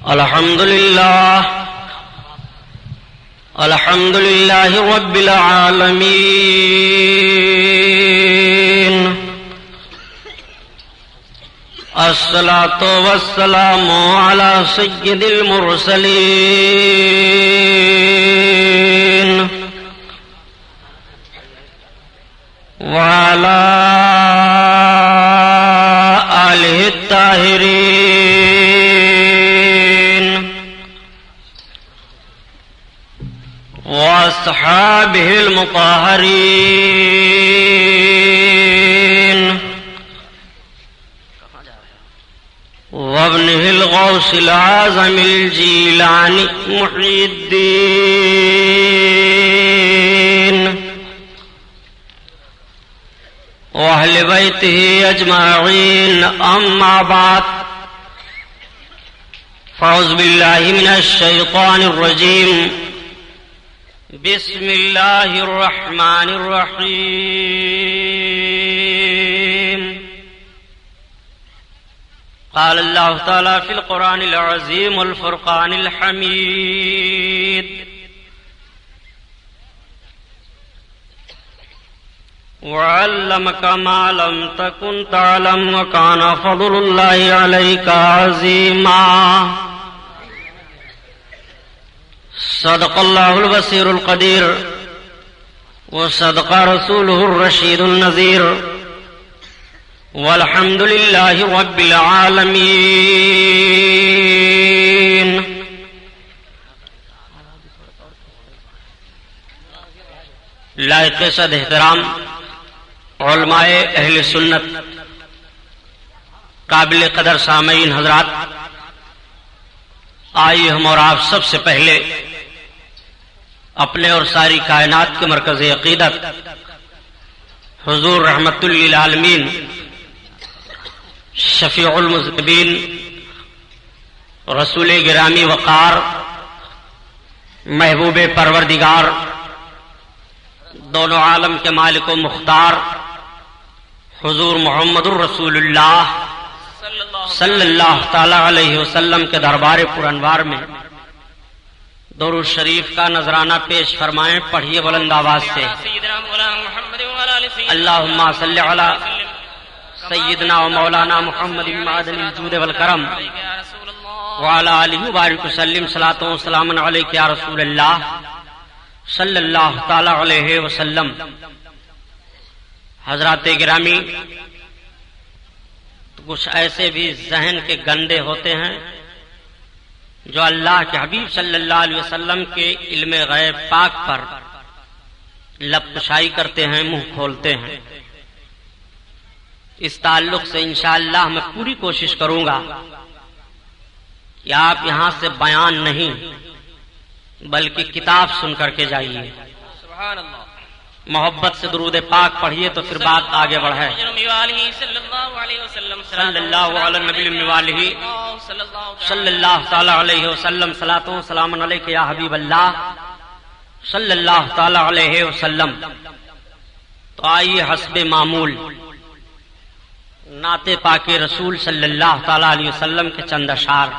الحمد لله رب العالمين، الصلاة والسلام على سيد المرسلين وعلى آله الطاهرين وأصحابه المطهرين وابنه الغوث الأعظم الجيلاني محي الدين وأهل بيته أجمعين، أما بعد، فأعوذ بالله من الشيطان الرجيم، بسم الله الرحمن الرحيم. قال الله تعالى في القرآن العظيم والفرقان الحميد: وعلمك ما لم تكن تعلم وكان فضل الله عليك عظيما. صدق الله البصير القدير وصدق رسوله الرشيد النذير، والحمد لله رب العالمين. لائق صد احترام علماء اہل سنت، قابل قدر سامعین حضرات، آئیے ہم اور آپ سب سے پہلے اپنے اور ساری کائنات کے مرکز عقیدت حضور رحمت للعالمین، شفیع المذنبین، رسول گرامی وقار، محبوب پروردگار، دونوں عالم کے مالک و مختار حضور محمد الرسول اللہ صلی اللہ تعالی علیہ وسلم کے دربار پر انوار میں درود شریف کا نذرانہ پیش فرمائیں. پڑھیے بلند آواز سے: اللہم صلی علی سیدنا و مولانا محمد معدن الجود والکرم وعلی آلہ وبارک وسلم. صلاۃ و سلام علیک یا رسول اللہ صلی اللہ تعالی علیہ وسلم. حضرات گرامی، کچھ ایسے بھی ذہن کے گندے ہوتے ہیں جو اللہ کے حبیب صلی اللہ علیہ وسلم کے علم غیب پاک پر لب کشائی کرتے ہیں، منہ کھولتے ہیں. اس تعلق سے انشاءاللہ میں پوری کوشش کروں گا کہ آپ یہاں سے بیان نہیں بلکہ کتاب سن کر کے جائیے. سبحان اللہ. محبت سے درود پاک پڑھیے تو پھر بات آگے بڑھے. صلی اللہ علیہ نبی والہ صلی اللہ تعالی علیہ وسلم. صلاۃ و سلام علیک یا حبیب اللہ صلی اللہ تعالی علیہ وسلم. تو آئیے حسب معمول نعت پاک رسول صلی اللہ تعالی علیہ وسلم کے چند اشعار.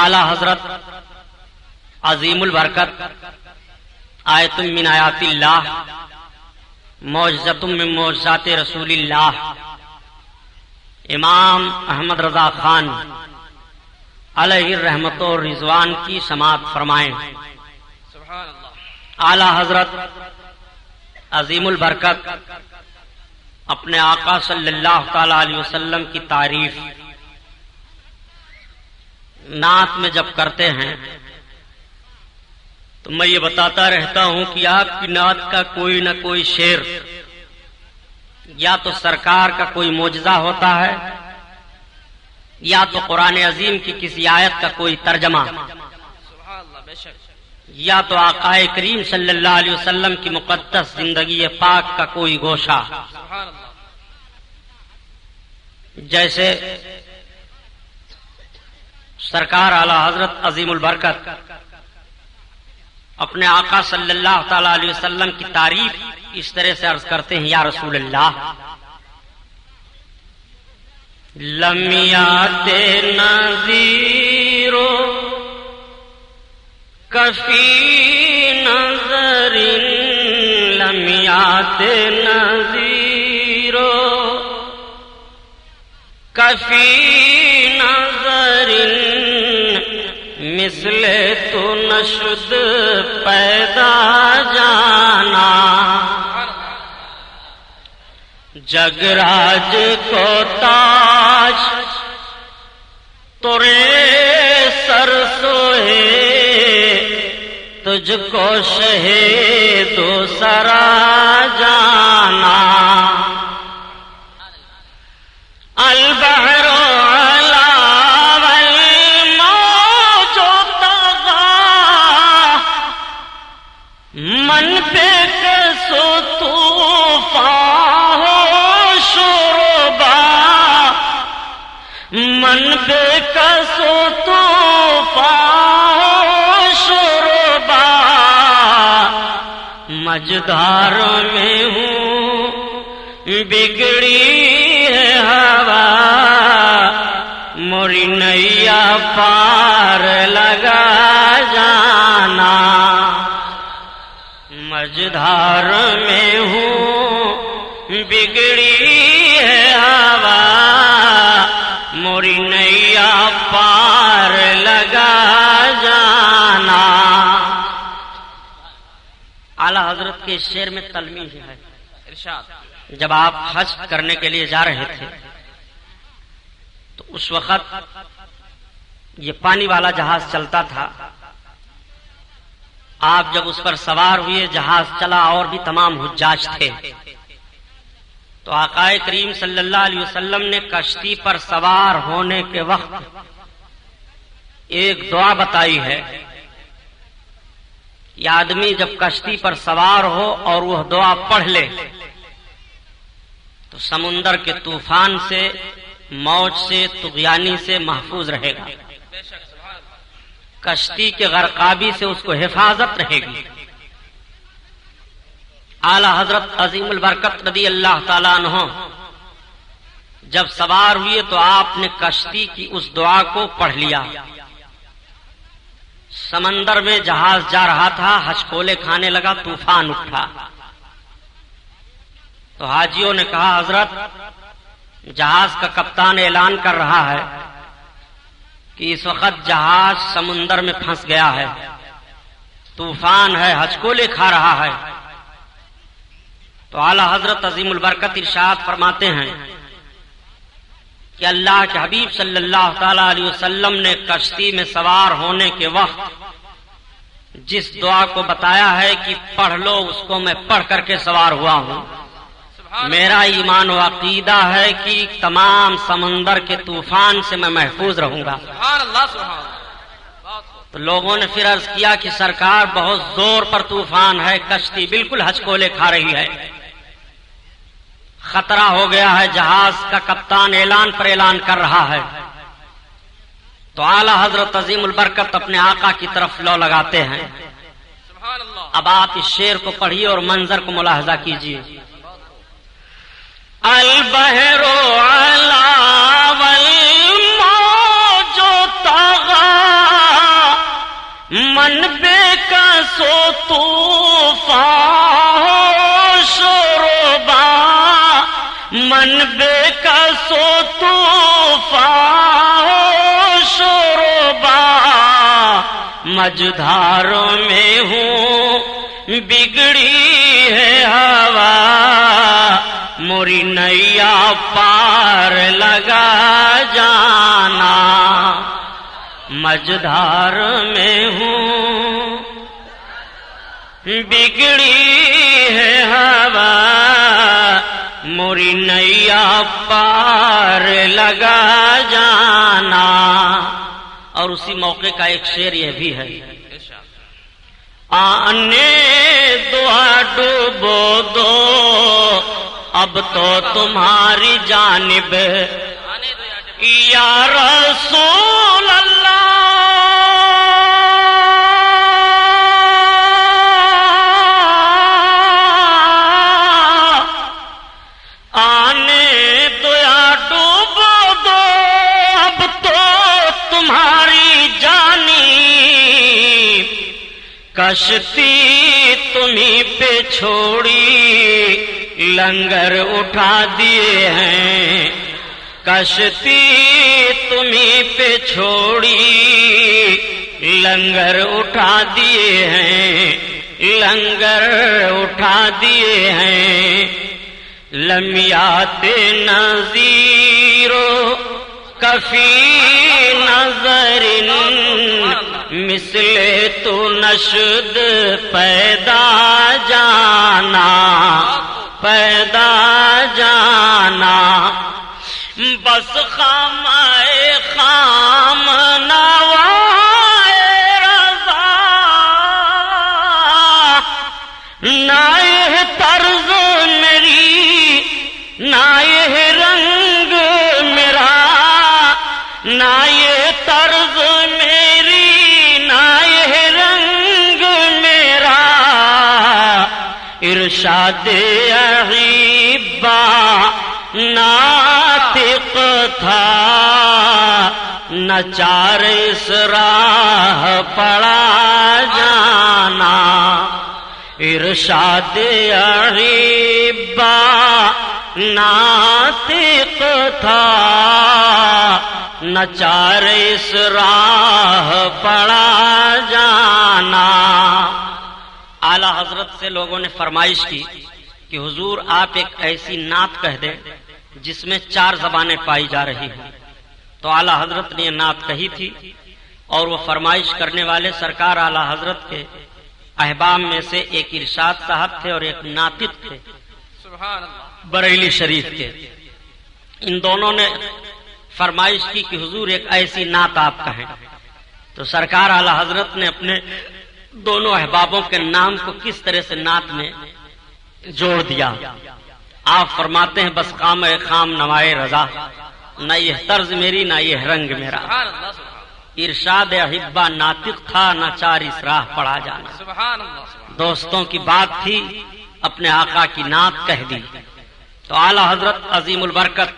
اعلی حضرت عظیم البرکت، آیت من آیات اللہ، معجزۃ من معجزات رسول اللہ، امام احمد رضا خان علیہ الرحمت و رضوان کی سماعت فرمائیں. اعلی حضرت عظیم البرکت اپنے آقا صلی اللہ تعالی علیہ وسلم کی تعریف نعت میں جب کرتے ہیں تو میں یہ بتاتا رہتا ہوں کہ آپ کی نعت کا کوئی نہ کوئی شعر یا تو سرکار کا کوئی معجزہ ہوتا ہے یا تو قرآن عظیم کی کسی آیت کا کوئی ترجمہ یا تو آقا کریم صلی اللہ علیہ وسلم کی مقدس زندگی پاک کا کوئی گوشہ. جیسے سرکار اعلی حضرت عظیم البرکت اپنے آقا صلی اللہ تعالی علیہ وسلم کی تعریف اس طرح سے عرض کرتے ہیں: یا رسول اللہ لم یات نذیر کفی نظر لم یات نذیر کفی نظر مثل تو نشد پیدا جانا جگراج کو تاج تورے سر سوئے تجھ کو شہید دوسرا جانا البحر علا والموج طغى من پہ کسو طوفان من بے کسو طوفان شربا مجدار میں ہوں بگڑی ہے ہوا موری نیا پار لگا جانا مجدار میں ہوں بگڑی ہے ہوا موری نیا پار لگا جانا. اعلی حضرت کے اس شعر میں تلمیح ہے. ارشاد جب آپ حج کرنے کے لیے جا رہے تھے تو اس وقت یہ پانی والا جہاز چلتا تھا. آپ جب اس پر سوار ہوئے جہاز چلا اور بھی تمام حجاج تھے تو آقا کریم صلی اللہ علیہ وسلم نے کشتی پر سوار ہونے کے وقت ایک دعا بتائی ہے. یہ آدمی جب کشتی پر سوار ہو اور وہ دعا پڑھ لے تو سمندر کے طوفان سے، موج سے، طغیانی سے محفوظ رہے گا. کشتی کے غرقابی سے اس کو حفاظت رہے گی. اعلی حضرت عظیم البرکت رضی اللہ تعالیٰ عنہ جب سوار ہوئے تو آپ نے کشتی کی اس دعا کو پڑھ لیا. سمندر میں جہاز جا رہا تھا، ہچکولے کھانے لگا، طوفان اٹھا. تو حاجیوں نے کہا حضرت جہاز کا کپتان اعلان کر رہا ہے کہ اس وقت جہاز سمندر میں پھنس گیا ہے، طوفان ہے، ہچکولے کھا رہا ہے. تو اعلی حضرت عظیم البرکت ارشاد فرماتے ہیں کہ اللہ کے حبیب صلی اللہ تعالی علیہ وسلم نے کشتی میں سوار ہونے کے وقت جس دعا کو بتایا ہے کہ پڑھ لو، اس کو میں پڑھ کر کے سوار ہوا ہوں. میرا ایمان و عقیدہ ہے کہ تمام سمندر کے طوفان سے میں محفوظ رہوں گا. تو لوگوں نے پھر عرض کیا کہ سرکار بہت زور پر طوفان ہے، کشتی بالکل ہچکولے کھا رہی ہے، خطرہ ہو گیا ہے، جہاز کا کپتان اعلان پر اعلان کر رہا ہے. تو اعلی حضرت عظیم البرکت اپنے آقا کی طرف لو لگاتے ہیں. اب آپ اس شعر کو پڑھیے اور منظر کو ملاحظہ کیجیے. البحر علا والموج طغى من بے کسو طوفان شربا من بے کسو طوفان شربا مجدھاروں میں ہوں بگڑی ہے ہوا موری نیا پار لگا جانا مجدھار میں ہوں بگڑی ہے ہوا موری نیا پار لگا جانا. اور اسی موقع کا ایک شعر یہ بھی ہے. آنے دعا ڈوبو دو اب تو تمہاری جانب یا رسول اللہ آنے دو یا ڈوبو دو کشتی تمہیں پہ چھوڑی لنگر اٹھا دیے ہیں، کشتی تمہیں پہ چھوڑی لنگر اٹھا دیے ہیں، لنگر اٹھا دیے ہیں۔ لمیات نظیرو کفی نظر مثل تو نشد پیدا جانا، پیدا جانا۔ بس خامائے خام نوائے رضا، نہ یہ طرز میری نہ یہ رنگ میرا، نہ یہ طرز میری نہ یہ رنگ میرا، ارشاد احبا ناطق تھا، نہ چار اس راہ پڑا جانا۔ ارشاد احبا ناطق تھا، نہ چار اس راہ پڑا جانا۔ اعلی حضرت سے لوگوں نے فرمائش کی کہ حضور آپ ایک ایسی نعت کہہ دیں جس میں 4 زبانیں پائی جا رہی ہیں۔ تو اعلی حضرت نے یہ نعت کہی تھی، اور وہ فرمائش کرنے والے سرکار اعلی حضرت کے احباب میں سے ایک ارشاد صاحب تھے اور ایک ناطق تھے بریلی شریف کے۔ ان دونوں نے فرمائش کی کہ حضور ایک ایسی نعت آپ کہیں۔ تو سرکار اعلی حضرت نے اپنے دونوں احبابوں کے نام کو کس طرح سے نعت میں جوڑ دیا۔ آپ فرماتے ہیں بس خام خام نوائے رضا، نہ یہ طرز میری نہ یہ رنگ میرا، ارشاد احبا ناطق تھا، نہ چار اس راہ پڑا جانا۔ دوستوں کی بات تھی، اپنے آقا کی نعت کہہ دی۔ تو اعلی حضرت عظیم البرکت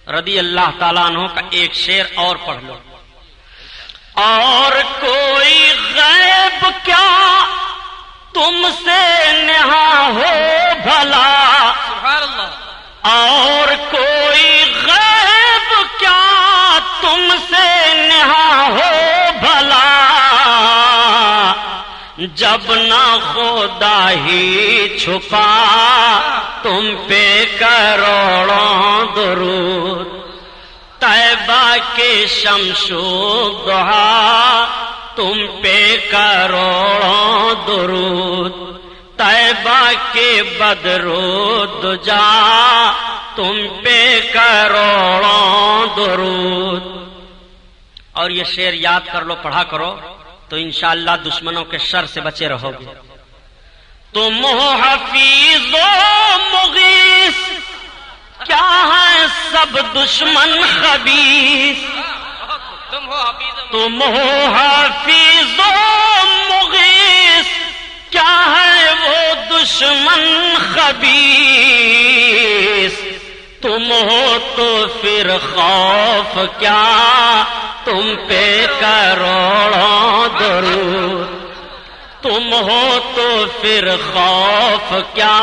رضی اللہ تعالیٰ عنہ کا ایک شعر اور پڑھ لو۔ اور کوئی غیب کیا تم سے نہا ہو بھلا، اور کوئی غیب کیا تم سے نہا ہو بھلا، جب نہ خدا ہی چھپا تم پہ کروڑوں درود، طیبہ کے شمس و ضحیٰ تم پہ کروڑوں درود، طیبہ کے بدر و دجا تم پہ کروڑوں درود۔ اور یہ شعر یاد کر لو، پڑھا کرو، تو انشاءاللہ دشمنوں کے شر سے بچے رہو گے۔ تم ہو حفیظ و مغیث، کیا ہے سب دشمن خبیث، تم ہو حفیظ و مغیث، کیا ہے وہ دشمن خبیث، تم ہو تو پھر خوف کیا تم پہ کروڑوں درود، تم ہو تو پھر خوف کیا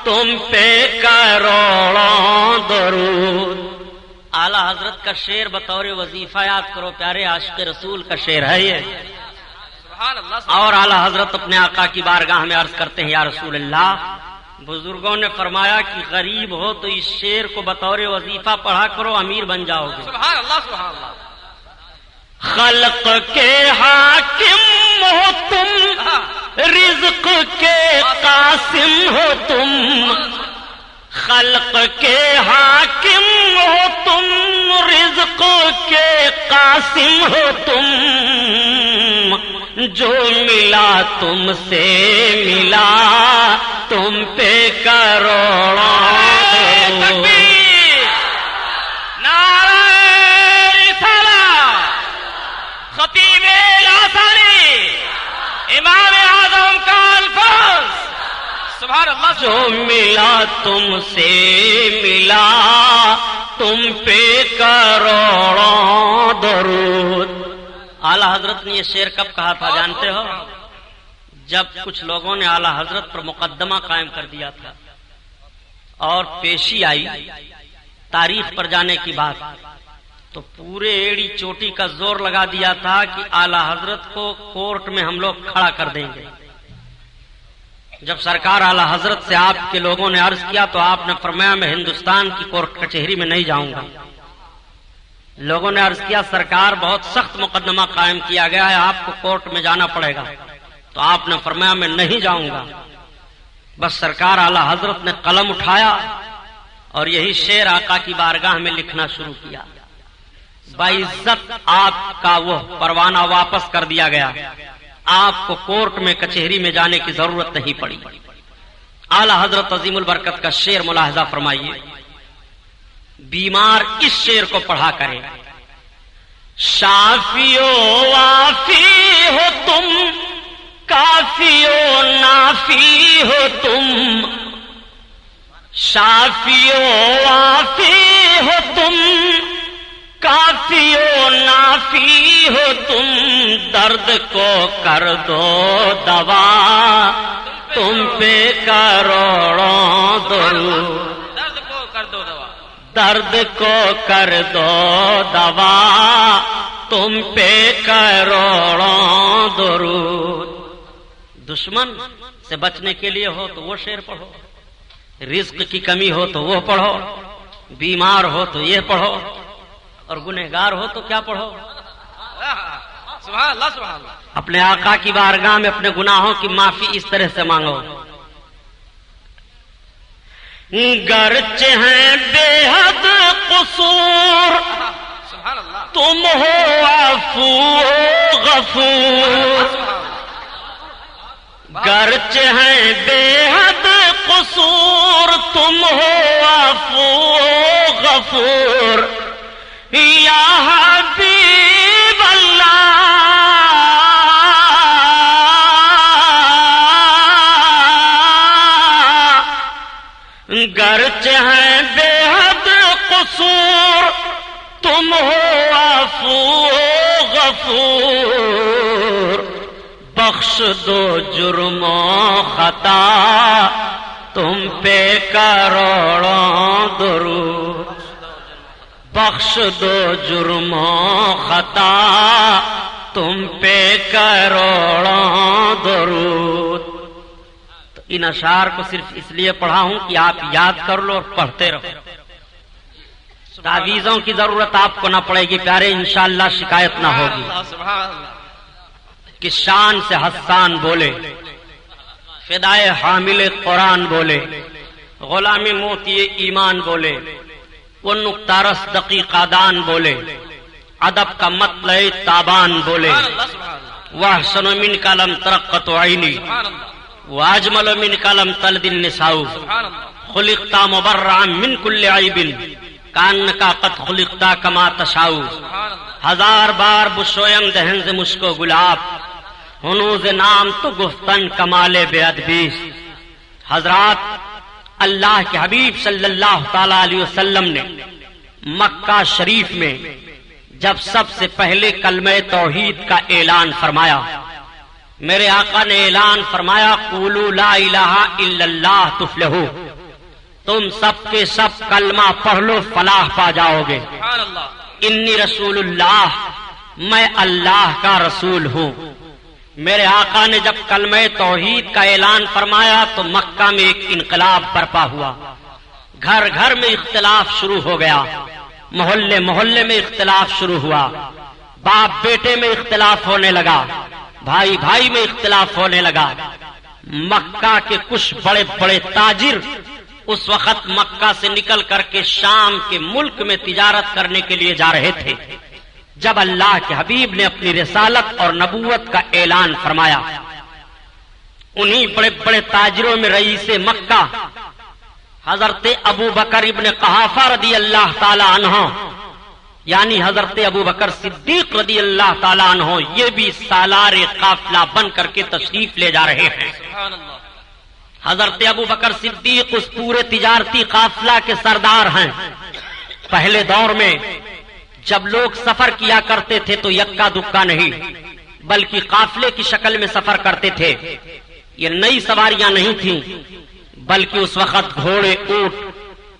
تم پہ کروڑوں درود۔ اعلی حضرت کا شعر بطور وظیفہ یاد کرو، پیارے عاشق رسول کا شعر ہے یہ۔ اور اعلی حضرت اپنے آقا کی بارگاہ میں عرض کرتے ہیں یا رسول اللہ، بزرگوں نے فرمایا کہ غریب ہو تو اس شعر کو بطور وظیفہ پڑھا کرو، امیر بن جاؤ گے۔ سبحان اللہ سبحان اللہ۔ خلق کے حاکم ہو تم، رزق کے قاسم ہو تم، خلق کے حاکم ہو تم، رزق کے قاسم ہو تم، جو ملا تم سے ملا تم پہ کروڑوں تکبیر، نعرہ رسالہ، خطیب الاساری، امام اعظم کا الفاظ، سبحان اللہ۔ جو ملا تم سے ملا تم پہ کروڑوں درود۔ اعلی حضرت نے یہ شعر کب کہا تھا جانتے ہو؟ جب کچھ لوگوں نے اعلی حضرت پر مقدمہ قائم کر دیا تھا اور پیشی آئی تاریخ پر جانے کی بات، تو پورے ایڑی چوٹی کا زور لگا دیا تھا کہ اعلی حضرت کو کورٹ میں ہم لوگ کھڑا کر دیں گے۔ جب سرکار اعلی حضرت سے آپ کے لوگوں نے عرض کیا تو آپ نے فرمایا میں ہندوستان کی کورٹ کچہری میں نہیں جاؤں گا۔ لوگوں نے عرض کیا سرکار بہت سخت مقدمہ قائم کیا گیا ہے، آپ کو کورٹ میں جانا پڑے گا، تو آپ نے فرمایا میں نہیں جاؤں گا۔ بس سرکار اعلی حضرت نے قلم اٹھایا اور یہی شعر آقا کی بارگاہ میں لکھنا شروع کیا۔ باعزت آپ کا وہ پروانہ واپس کر دیا گیا، آپ کو کورٹ میں کچہری میں جانے کی ضرورت نہیں پڑی۔ اعلی حضرت عظیم البرکت کا شعر ملاحظہ فرمائیے، بیمار اس شعر کو پڑھا کرے، شافی و وافی ہو تم، کافی و نافی ہو تم، شافی و وافی ہو تم، کافی و نافی ہو تم، درد کو کر دو دوا، تم پہ کروڑوں درود، درد کو کر دو دوا، درد کو کر دو دوا، تم پہ کروڑوں درود۔ دشمن سے بچنے کے لیے ہو تو وہ شعر پڑھو، رزق کی کمی ہو تو وہ پڑھو، بیمار ہو تو یہ پڑھو، اور گنہگار ہو تو کیا پڑھو؟ سبحان اللہ سبحان اللہ۔ اپنے آقا کی بارگاہ میں اپنے گناہوں کی معافی اس طرح سے مانگو، گرچہ ہیں بے حد قصور، سبحان اللہ، تم ہو عفو غفور، گرچہ ہیں بے حد قصور، تم ہو عفو غفور، یا حبیب اللہ گرچہ ہیں بے حد قصور، تم ہو عفو غفور، بخش دو جرم و خطا، تم پہ کروڑوں درود، بخش دو جرم و خطا، تم پہ کروڑوں درود۔ تو ان اشعار کو صرف اس لیے پڑھا ہوں کہ آپ یاد کر لو اور پڑھتے رہو، تعویذوں کی ضرورت آپ کو نہ پڑے گی پیارے، انشاءاللہ شکایت نہ ہوگی۔ سبحان اللہ، کہ شان سے حسان بولے، فدائے حامل قرآن بولے، غلام موتی ایمان بولے، وہ نقطہ رس دقیقہ دان بولے، ادب کا مطلع تابان بولے، سبحان اللہ سبحان اللہ، واحسن من کلم ترقت عینی، سبحان اللہ، واجمل من کلم تلد النساء، سبحان اللہ، خلقت مبرعا من کل عیب، کانک قد خلقت کما تشاء، سبحان اللہ، ہزار بار بشویم دہن سے مشکو گلاب، ہنوز نام تو گفتن کمال بے ادبی۔ حضرات، اللہ کے حبیب صلی اللہ تعالی علیہ وسلم نے مکہ شریف میں جب سب سے پہلے کلمہ توحید کا اعلان فرمایا، میرے آقا نے اعلان فرمایا قولوا لا الہ الا اللہ تفلحوا، تم سب کے سب کلمہ پڑھ لو فلاح پا جاؤ گے۔ سبحان اللہ، انی رسول اللہ، میں اللہ کا رسول ہوں۔ میرے آقا نے جب کلمہ توحید کا اعلان فرمایا تو مکہ میں ایک انقلاب برپا ہوا، گھر گھر میں اختلاف شروع ہو گیا، محلے محلے میں اختلاف شروع ہوا، باپ بیٹے میں اختلاف ہونے لگا، بھائی بھائی میں اختلاف ہونے لگا۔ مکہ کے کچھ بڑے بڑے تاجر اس وقت مکہ سے نکل کر کے شام کے ملک میں تجارت کرنے کے لیے جا رہے تھے، جب اللہ کے حبیب نے اپنی رسالت اور نبوت کا اعلان فرمایا، انہی بڑے بڑے تاجروں میں رئیس مکہ حضرت ابو بکر ابن قحافہ رضی اللہ تعالی عنہ، یعنی حضرت ابو بکر صدیق رضی اللہ تعالی عنہ، یہ بھی سالار قافلہ بن کر کے تشریف لے جا رہے ہیں۔ سبحان اللہ، حضرت ابو بکر صدیق اس پورے تجارتی قافلہ کے سردار ہیں۔ پہلے دور میں جب لوگ سفر کیا کرتے تھے تو یکا دکا نہیں، بلکہ قافلے کی شکل میں سفر کرتے تھے۔ یہ نئی سواریاں نہیں تھیں، بلکہ اس وقت گھوڑے، اونٹ،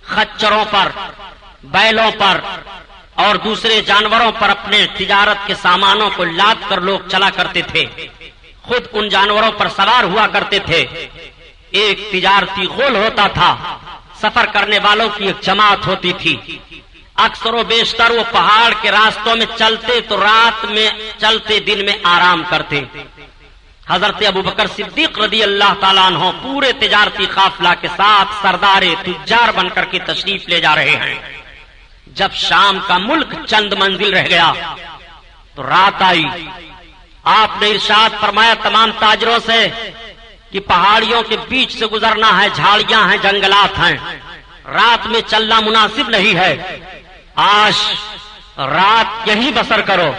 خچروں پر، بیلوں پر اور دوسرے جانوروں پر اپنے تجارت کے سامانوں کو لاد کر لوگ چلا کرتے تھے، خود ان جانوروں پر سوار ہوا کرتے تھے۔ ایک تجارتی غول ہوتا تھا، سفر کرنے والوں کی ایک جماعت ہوتی تھی۔ اکثر و بیشتر وہ پہاڑ کے راستوں میں چلتے تو رات میں چلتے، دن میں آرام کرتے۔ حضرت ابوبکر صدیق رضی اللہ تعالیٰ عنہ پورے تجارتی قافلہ کے ساتھ سردار تجار بن کر کے تشریف لے جا رہے ہیں۔ جب شام کا ملک چند منزل رہ گیا تو رات آئی۔ آپ نے ارشاد فرمایا تمام تاجروں سے کہ پہاڑیوں کے بیچ سے گزرنا ہے، جھاڑیاں ہیں، جنگلات ہیں، رات میں چلنا مناسب نہیں ہے، آج رات یہیں بسر کرو۔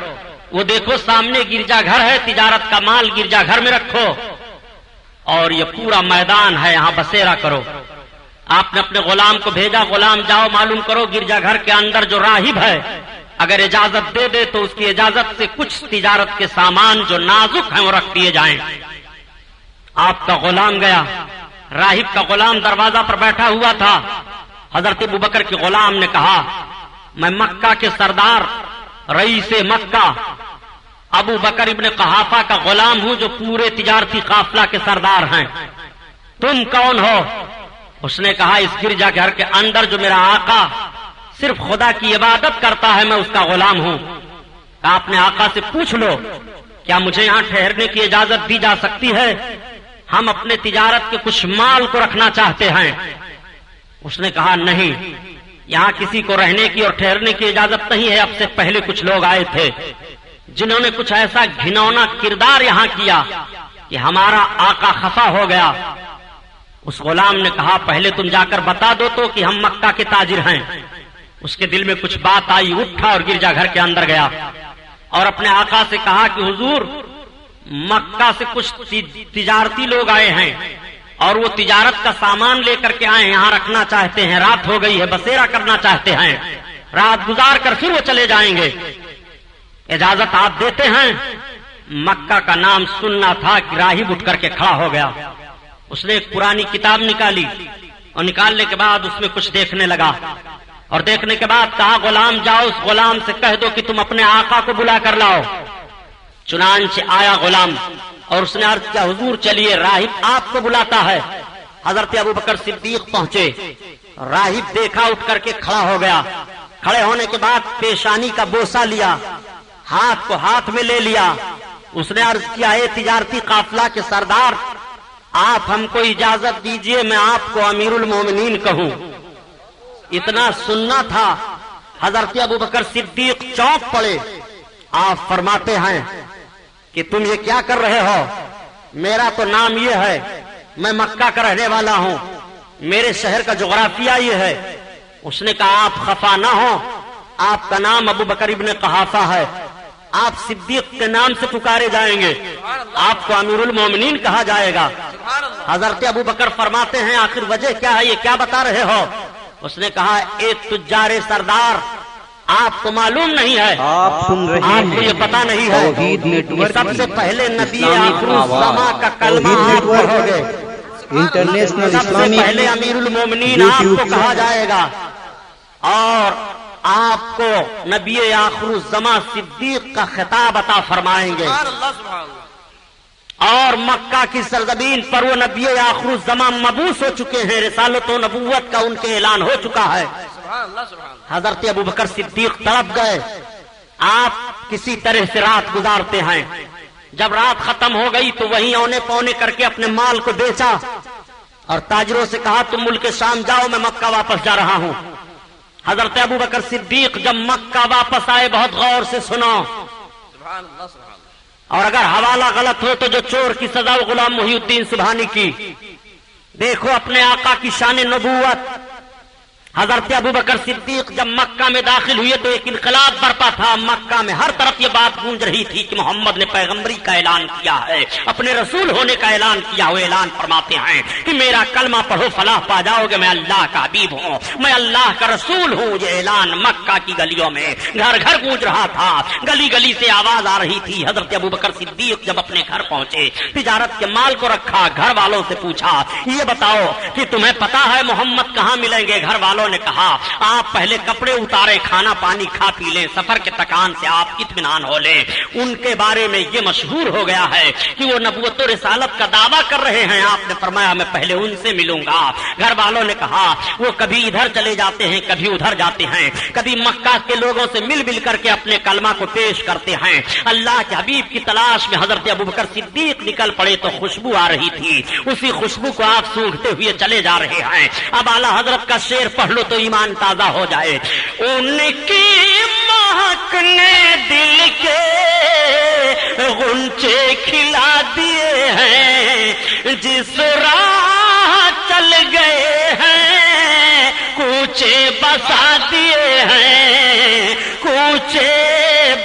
وہ دیکھو سامنے گرجا گھر ہے، تجارت کا مال گرجا گھر میں رکھو، اور یہ پورا میدان ہے، یہاں بسیرا کرو۔ آپ نے اپنے غلام کو بھیجا، غلام جاؤ معلوم کرو گرجا گھر کے اندر جو راہب ہے اگر اجازت دے دے تو اس کی اجازت سے کچھ تجارت کے سامان جو نازک ہیں وہ رکھ دیے جائیں۔ آپ کا غلام گیا، راہب کا غلام دروازہ پر بیٹھا ہوا تھا۔ حضرت ابوبکر کے غلام نے کہا میں مکہ کے سردار رئیس مکہ ابو بکر ابن قحافہ کا غلام ہوں جو پورے تجارتی قافلہ کے سردار ہیں، تم کون ہو؟ اس نے کہا اس گرجا گھر کے اندر جو میرا آقا صرف خدا کی عبادت کرتا ہے میں اس کا غلام ہوں۔ آپ نے آقا سے پوچھ لو کیا مجھے یہاں ٹھہرنے کی اجازت دی جا سکتی ہے؟ ہم اپنے تجارت کے کچھ مال کو رکھنا چاہتے ہیں۔ اس نے کہا نہیں، یہاں کسی کو رہنے کی اور ٹھہرنے کی اجازت نہیں ہے۔ اب سے پہلے کچھ لوگ آئے تھے جنہوں نے کچھ ایسا گھنونا کردار یہاں کیا کہ ہمارا آقا خفا ہو گیا۔ اس غلام نے کہا پہلے تم جا کر بتا دو تو کہ ہم مکہ کے تاجر ہیں۔ اس کے دل میں کچھ بات آئی، اٹھا اور گرجا گھر کے اندر گیا اور اپنے آقا سے کہا کہ حضور مکہ سے کچھ تجارتی لوگ آئے ہیں اور وہ تجارت کا سامان لے کر کے آئے ہیں، یہاں رکھنا چاہتے ہیں، رات ہو گئی ہے، بسیرا کرنا چاہتے ہیں، رات گزار کر پھر وہ چلے جائیں گے، اجازت آپ دیتے ہیں؟ مکہ کا نام سننا تھا کہ راہب اٹھ کر کے کھڑا ہو گیا۔ اس نے ایک پرانی کتاب نکالی اور نکالنے کے بعد اس میں کچھ دیکھنے لگا، اور دیکھنے کے بعد کہا غلام جاؤ اس غلام سے کہہ دو کہ تم اپنے آقا کو بلا کر لاؤ۔ چنانچہ آیا غلام اور اس نے عرض کیا حضور چلیے راہب آپ کو بلاتا ہے۔ حضرت ابوبکر صدیق پہنچے، راہب دیکھا اٹھ کر کے کھڑا ہو گیا، کھڑے ہونے کے بعد پیشانی کا بوسہ لیا، ہاتھ کو ہاتھ میں لے لیا۔ اس نے عرض کیا اے تجارتی قافلہ کے سردار آپ ہم کو اجازت دیجئے میں آپ کو امیر المومنین کہوں۔ اتنا سننا تھا، حضرت ابوبکر صدیق چونک پڑے۔ آپ فرماتے ہیں کہ تم یہ کیا کر رہے ہو؟ میرا تو نام یہ ہے، میں مکہ کا رہنے والا ہوں، میرے شہر کا جغرافیہ یہ ہے۔ اس نے کہا آپ خفا نہ ہو، آپ کا نام ابوبکر ابن قحافہ ہے، آپ صدیق کے نام سے پکارے جائیں گے، آپ کو امیر المومنین کہا جائے گا۔ حضرت ابوبکر فرماتے ہیں آخر وجہ کیا ہے، یہ کیا بتا رہے ہو؟ اس نے کہا ایک تجار سردار آپ کو معلوم نہیں ہے، آپ سن رہے آپ کو یہ پتا نہیں ہے توحید نیٹ کہ ورک سب سے پہلے نبی اسلامی آخر الزماں کا کلمہ توحید آپ نیٹ ورک پڑھو گے، انٹرنیشنل سب سے اسلامی پہلے امیر المومنین آپ کو کہا جائے گا، اور آپ کو نبی آخر الزماں صدیق کا خطاب عطا فرمائیں گے، اور مکہ کی سرزمین پر وہ نبی آخر الزماں مبعوث ہو چکے ہیں، رسالت و نبوت کا ان کے اعلان ہو چکا ہے۔ حضرت ابوبکر صدیق تڑپ گئے۔ آپ کسی طرح سے رات گزارتے ہیں، جب رات ختم ہو گئی تو وہیں اونے پونے کر کے اپنے مال کو بیچا اور تاجروں سے کہا تم ملک شام جاؤ، میں مکہ واپس جا رہا ہوں۔ حضرت ابوبکر صدیق جب مکہ واپس آئے بہت غور سے سنو، اور اگر حوالہ غلط ہو تو جو چور کی سزا غلام محی الدین سبحانی کی۔ دیکھو اپنے آقا کی شان نبوت، حضرت ابو بکر صدیق جب مکہ میں داخل ہوئے تو ایک انقلاب برپا تھا مکہ میں، ہر طرف یہ بات گونج رہی تھی کہ محمد نے پیغمبری کا اعلان کیا ہے، اپنے رسول ہونے کا اعلان کیا۔ وہ اعلان فرماتے ہیں کہ میرا کلمہ پڑھو فلاح پا جاؤ گے، میں اللہ کا حبیب ہوں، میں اللہ کا رسول ہوں۔ یہ اعلان مکہ کی گلیوں میں گھر گھر گونج رہا تھا، گلی گلی سے آواز آ رہی تھی۔ حضرت ابو بکر صدیق جب اپنے گھر پہنچے، تجارت کے مال کو رکھا، گھر والوں سے پوچھا یہ بتاؤ کہ تمہیں پتا ہے محمد کہاں ملیں گے؟ گھر والوں نے کہا آپ پہلے کپڑے اتارے، کھانا پانی کھا پی لیں، سفر کے تکان سے آپ اطمینان ہو لیں۔ ان کے بارے میں یہ مشہور ہو گیا ہے کہ وہ نبوت و رسالت کا دعویٰ کر رہے ہیں۔ آپ نے فرمایا میں پہلے ان سے ملوں گا۔ گھر والوں نے کہا وہ کبھی ادھر چلے جاتے ہیں، کبھی ادھر جاتے ہیں، کبھی مکہ کے لوگوں سے مل مل کر کے اپنے کلمہ کو پیش کرتے ہیں۔ اللہ کے حبیب کی تلاش میں حضرت ابوبکر صدیق نکل پڑے تو خوشبو آ رہی تھی، اسی خوشبو کو آپ سونگھتے ہوئے چلے جا رہے ہیں۔ اب اعلیٰ حضرت کا شعر پڑھ لو تو ایمان تازہ ہو جائے۔ ان کی مہک نے دل کے غنچے کھلا دیے ہیں، جس راہ چل گئے ہیں کوچے بسا دیے ہیں، کوچے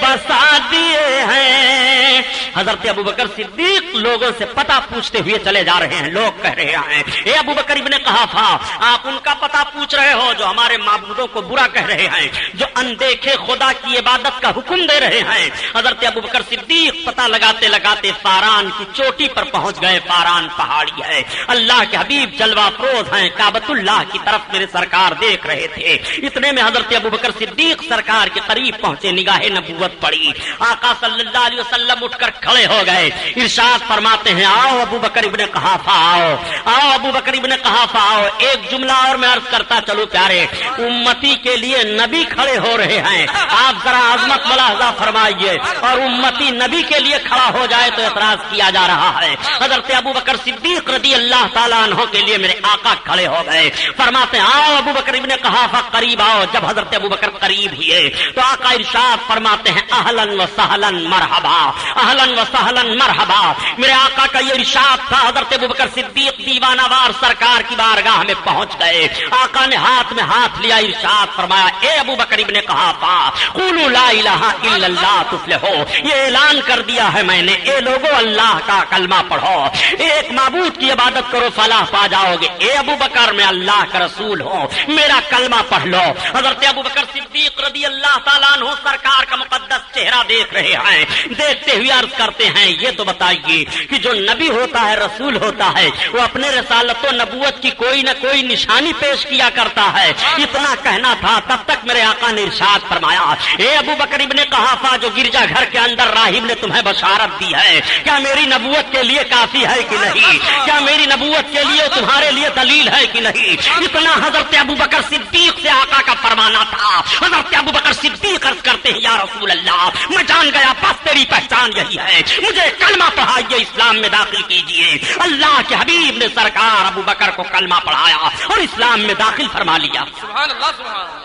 بسا دیے ہیں۔ حضرت ابوبکر صدیق لوگوں سے پتہ پوچھتے ہوئے چلے جا رہے ہیں۔ لوگ کہہ رہے ہیں اے ابوبکر ابن قحافہ آپ ان کا پتہ پوچھ رہے ہو جو ہمارے معبودوں کو برا کہہ رہے ہیں، جو اندیکھے خدا کی عبادت کا حکم دے رہے ہیں۔ حضرت ابوبکر صدیق پتہ لگاتے لگاتے فاران کی چوٹی پر پہنچ گئے۔ فاران پہاڑی ہے، اللہ کے حبیب جلوہ فروز ہیں، کعبۃ اللہ کی طرف میرے سرکار دیکھ رہے تھے۔ اتنے میں حضرت ابوبکر صدیق سرکار کے قریب پہنچے، نگاہ نبوت پڑی۔ آقا صلی اللہ علیہ وسلم اٹھ کر کھڑے ہو گئے، ارشاد فرماتے ہیں آؤ ابوبکر ابن قحافہ آؤ، آؤ ابوبکر ابن قحافہ آؤ۔ ایک جملہ اور میں عرض کرتا چلو پیارے، امتی کے لیے نبی کھڑے ہو رہے ہیں، آپ ذرا عظمت ملاحظہ فرمائیے، اور امتی نبی کے لیے کھڑا ہو جائے تو اعتراض کیا جا رہا ہے۔ حضرت ابوبکر صدیق رضی اللہ تعالیٰ عنہ کے لیے میرے آقا کھڑے ہو گئے، فرماتے ہیں آؤ ابوبکر ابن قحافہ قریب آؤ۔ جب حضرت ابوبکر قریب ہوئے تو آقا ارشاد فرماتے ہیں اہلاً و سہلاً مرحبا، اہلاً و سہلاً مرحبا۔ میرے آقا کا یہ ارشاد تھا۔ حضرت ابوبکر صدیق دیوانہ وار سرکار کی بارگاہ میں پہنچ گئے، آقا نے ہاتھ میں ہاتھ لیا، ارشاد فرمایا اے ابوبکر ابن قحافہ قولوا لا الہ الا اللہ تفلحو، یہ اعلان کر دیا ہے میں نے، اے لوگو اللہ کا کلمہ پڑھو، ایک معبود کی عبادت کرو فلاح پا جاؤ گے۔ اے ابوبکر میں اللہ کا رسول ہوں، میرا کلمہ پڑھ لو۔ حضرت ابوبکر صدیق رضی اللہ تعالیٰ عنہ سرکار کا مقدس چہرہ دیکھ رہے ہیں، دیکھتے ہوئے عرض کرتے ہیں یہ تو بتائیے کہ جو نبی ہوتا ہے رسول ہوتا ہے وہ اپنے رسالت و نبوت کی کوئی نہ کوئی نشانی پیش کیا کرتا ہے۔ اتنا کہنا تھا تب تک میرے آقا نے ارشاد فرمایا اے ابوبکر ابن قحافہ جو گرجا گھر کے اندر راہب نے تمہیں بشارت دی ہے کیا میری نبوت کے لیے کافی ہے کہ نہیں؟ کیا میری نبوت کے لیے تمہارے لیے دلیل ہے کہ نہیں؟ اتنا حضرت ابوبکر صدیق سے آقا کا فرمانا تھا۔ حضرت ابوبکر صدیق عرض کرتے ہیں یا رسول اللہ میں جان گیا بس تیری پہچان یہی ہے، مجھے کلمہ پڑھائیے، اسلام میں داخل کیجیے۔ اللہ کے حبیب نے سرکار ابوبکر کو کلمہ پڑھایا اور اسلام میں داخل فرما لیا۔ سبحان اللہ سبحان اللہ۔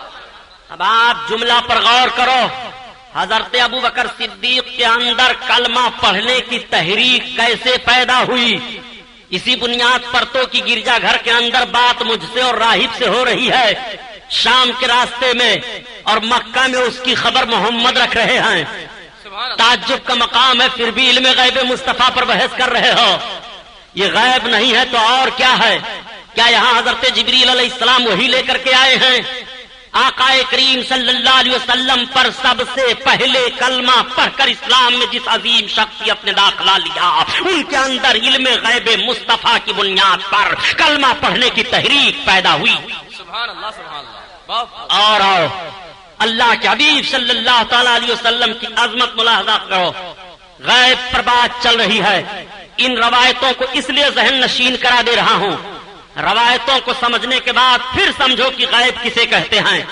اب آپ جملہ پر غور کرو، حضرت ابوبکر صدیق کے اندر کلمہ پڑھنے کی تحریک کیسے پیدا ہوئی؟ اسی بنیاد پر تو کہ گرجا گھر کے اندر بات مجھ سے اور راہب سے ہو رہی ہے، شام کے راستے میں اور مکہ میں اس کی خبر محمد رکھ رہے ہیں۔ تعجب کا مقام ہے، پھر بھی علم غیب مصطفیٰ پر بحث کر رہے ہو۔ یہ غیب نہیں ہے تو اور کیا ہے؟ کیا یہاں حضرت جبریل علیہ السلام وہی لے کر کے آئے ہیں؟ آقا کریم صلی اللہ علیہ وسلم پر سب سے پہلے کلمہ پڑھ کر اسلام میں جس عظیم شخصیت نے داخلہ لیا ان کے اندر علم غیب مصطفیٰ کی بنیاد پر کلمہ پڑھنے کی تحریک پیدا ہوئی۔ سبحان اللہ سبحان اللہ۔ اور آؤ اللہ کے حبیب صلی اللہ تعالی علیہ وسلم کی عظمت ملاحظہ کرو، غیب پر بات چل رہی ہے۔ ان روایتوں کو اس لیے ذہن نشین کرا دے رہا ہوں، روایتوں کو سمجھنے کے بعد پھر سمجھو کہ غیب کسے کہتے ہیں۔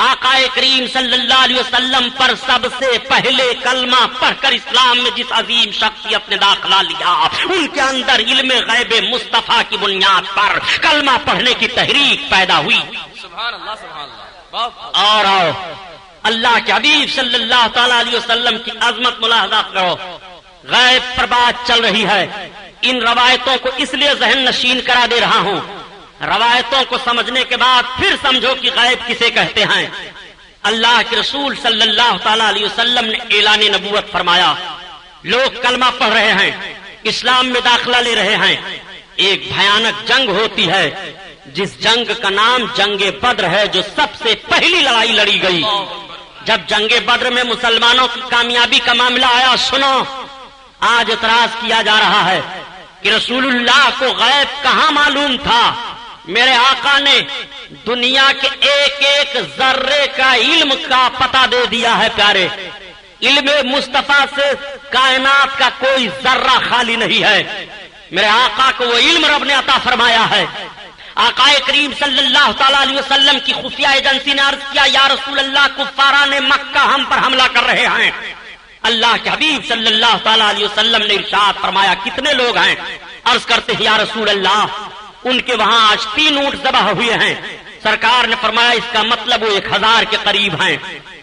آقا کریم صلی اللہ علیہ وسلم پر سب سے پہلے کلمہ پڑھ کر اسلام میں جس عظیم شخصیت نے داخلہ لیا ان کے اندر علم غیب مصطفیٰ کی بنیاد پر کلمہ پڑھنے کی تحریک پیدا ہوئی۔ سبحان اللہ سبحان اللہ۔ اور آؤ اللہ کے حبیب صلی اللہ تعالی علیہ وسلم کی عظمت ملاحظہ کرو، غیب پر بات چل رہی ہے۔ ان روایتوں کو اس لیے ذہن نشین کرا دے رہا ہوں، روایتوں کو سمجھنے کے بعد پھر سمجھو کہ غیب کسے کہتے ہیں۔ اللہ کے رسول صلی اللہ تعالی علیہ وسلم نے اعلان نبوت فرمایا، لوگ کلمہ پڑھ رہے ہیں، اسلام میں داخلہ لے رہے ہیں، ایک بھیانک جنگ ہوتی ہے جس جنگ کا نام جنگ بدر ہے، جو سب سے پہلی لڑائی لڑی گئی۔ جب جنگ بدر میں مسلمانوں کی کامیابی کا معاملہ آیا، سنو آج اعتراض کیا جا رہا ہے کہ رسول اللہ کو غیب کہاں معلوم تھا؟ میرے آقا نے دنیا کے ایک ایک ذرے کا علم کا پتہ دے دیا ہے پیارے۔ علم مصطفیٰ سے کائنات کا کوئی ذرہ خالی نہیں ہے۔ میرے آقا کو وہ علم رب نے عطا فرمایا ہے۔ آقا کریم صلی اللہ تعالی علیہ وسلم کی خفیہ ایجنسی نے عرض کیا، یا رسول اللہ کفاران مکہ ہم پر حملہ کر رہے ہیں۔ اللہ کے حبیب صلی اللہ تعالی علیہ وسلم نے ارشاد فرمایا، کتنے لوگ ہیں؟ عرض کرتے ہیں، یا رسول اللہ ان کے وہاں آج 3 اونٹ ذبح ہوئے ہیں۔ سرکار نے فرمایا اس کا مطلب وہ 1000 کے قریب ہیں۔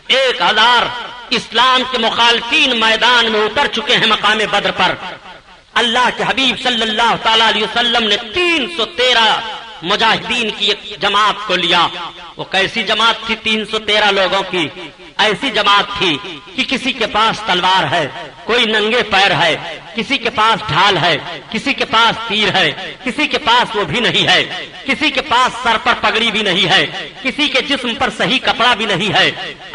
1000 اسلام کے مخالفین میدان میں اتر چکے ہیں مقام بدر پر۔ اللہ کے حبیب صلی اللہ تعالی علیہ وسلم نے 313 مجاہدین کی ایک جماعت کو لیا۔ وہ کیسی جماعت تھی؟ 313 لوگوں کی ایسی جماعت تھی کہ کسی کے پاس تلوار ہے، کوئی ننگے پیر ہے، کسی کے پاس ڈھال ہے، کسی کے پاس تیر ہے، کسی کے پاس وہ بھی نہیں ہے، کسی کے پاس سر پر پگڑی بھی نہیں ہے، کسی کے جسم پر صحیح کپڑا بھی نہیں ہے۔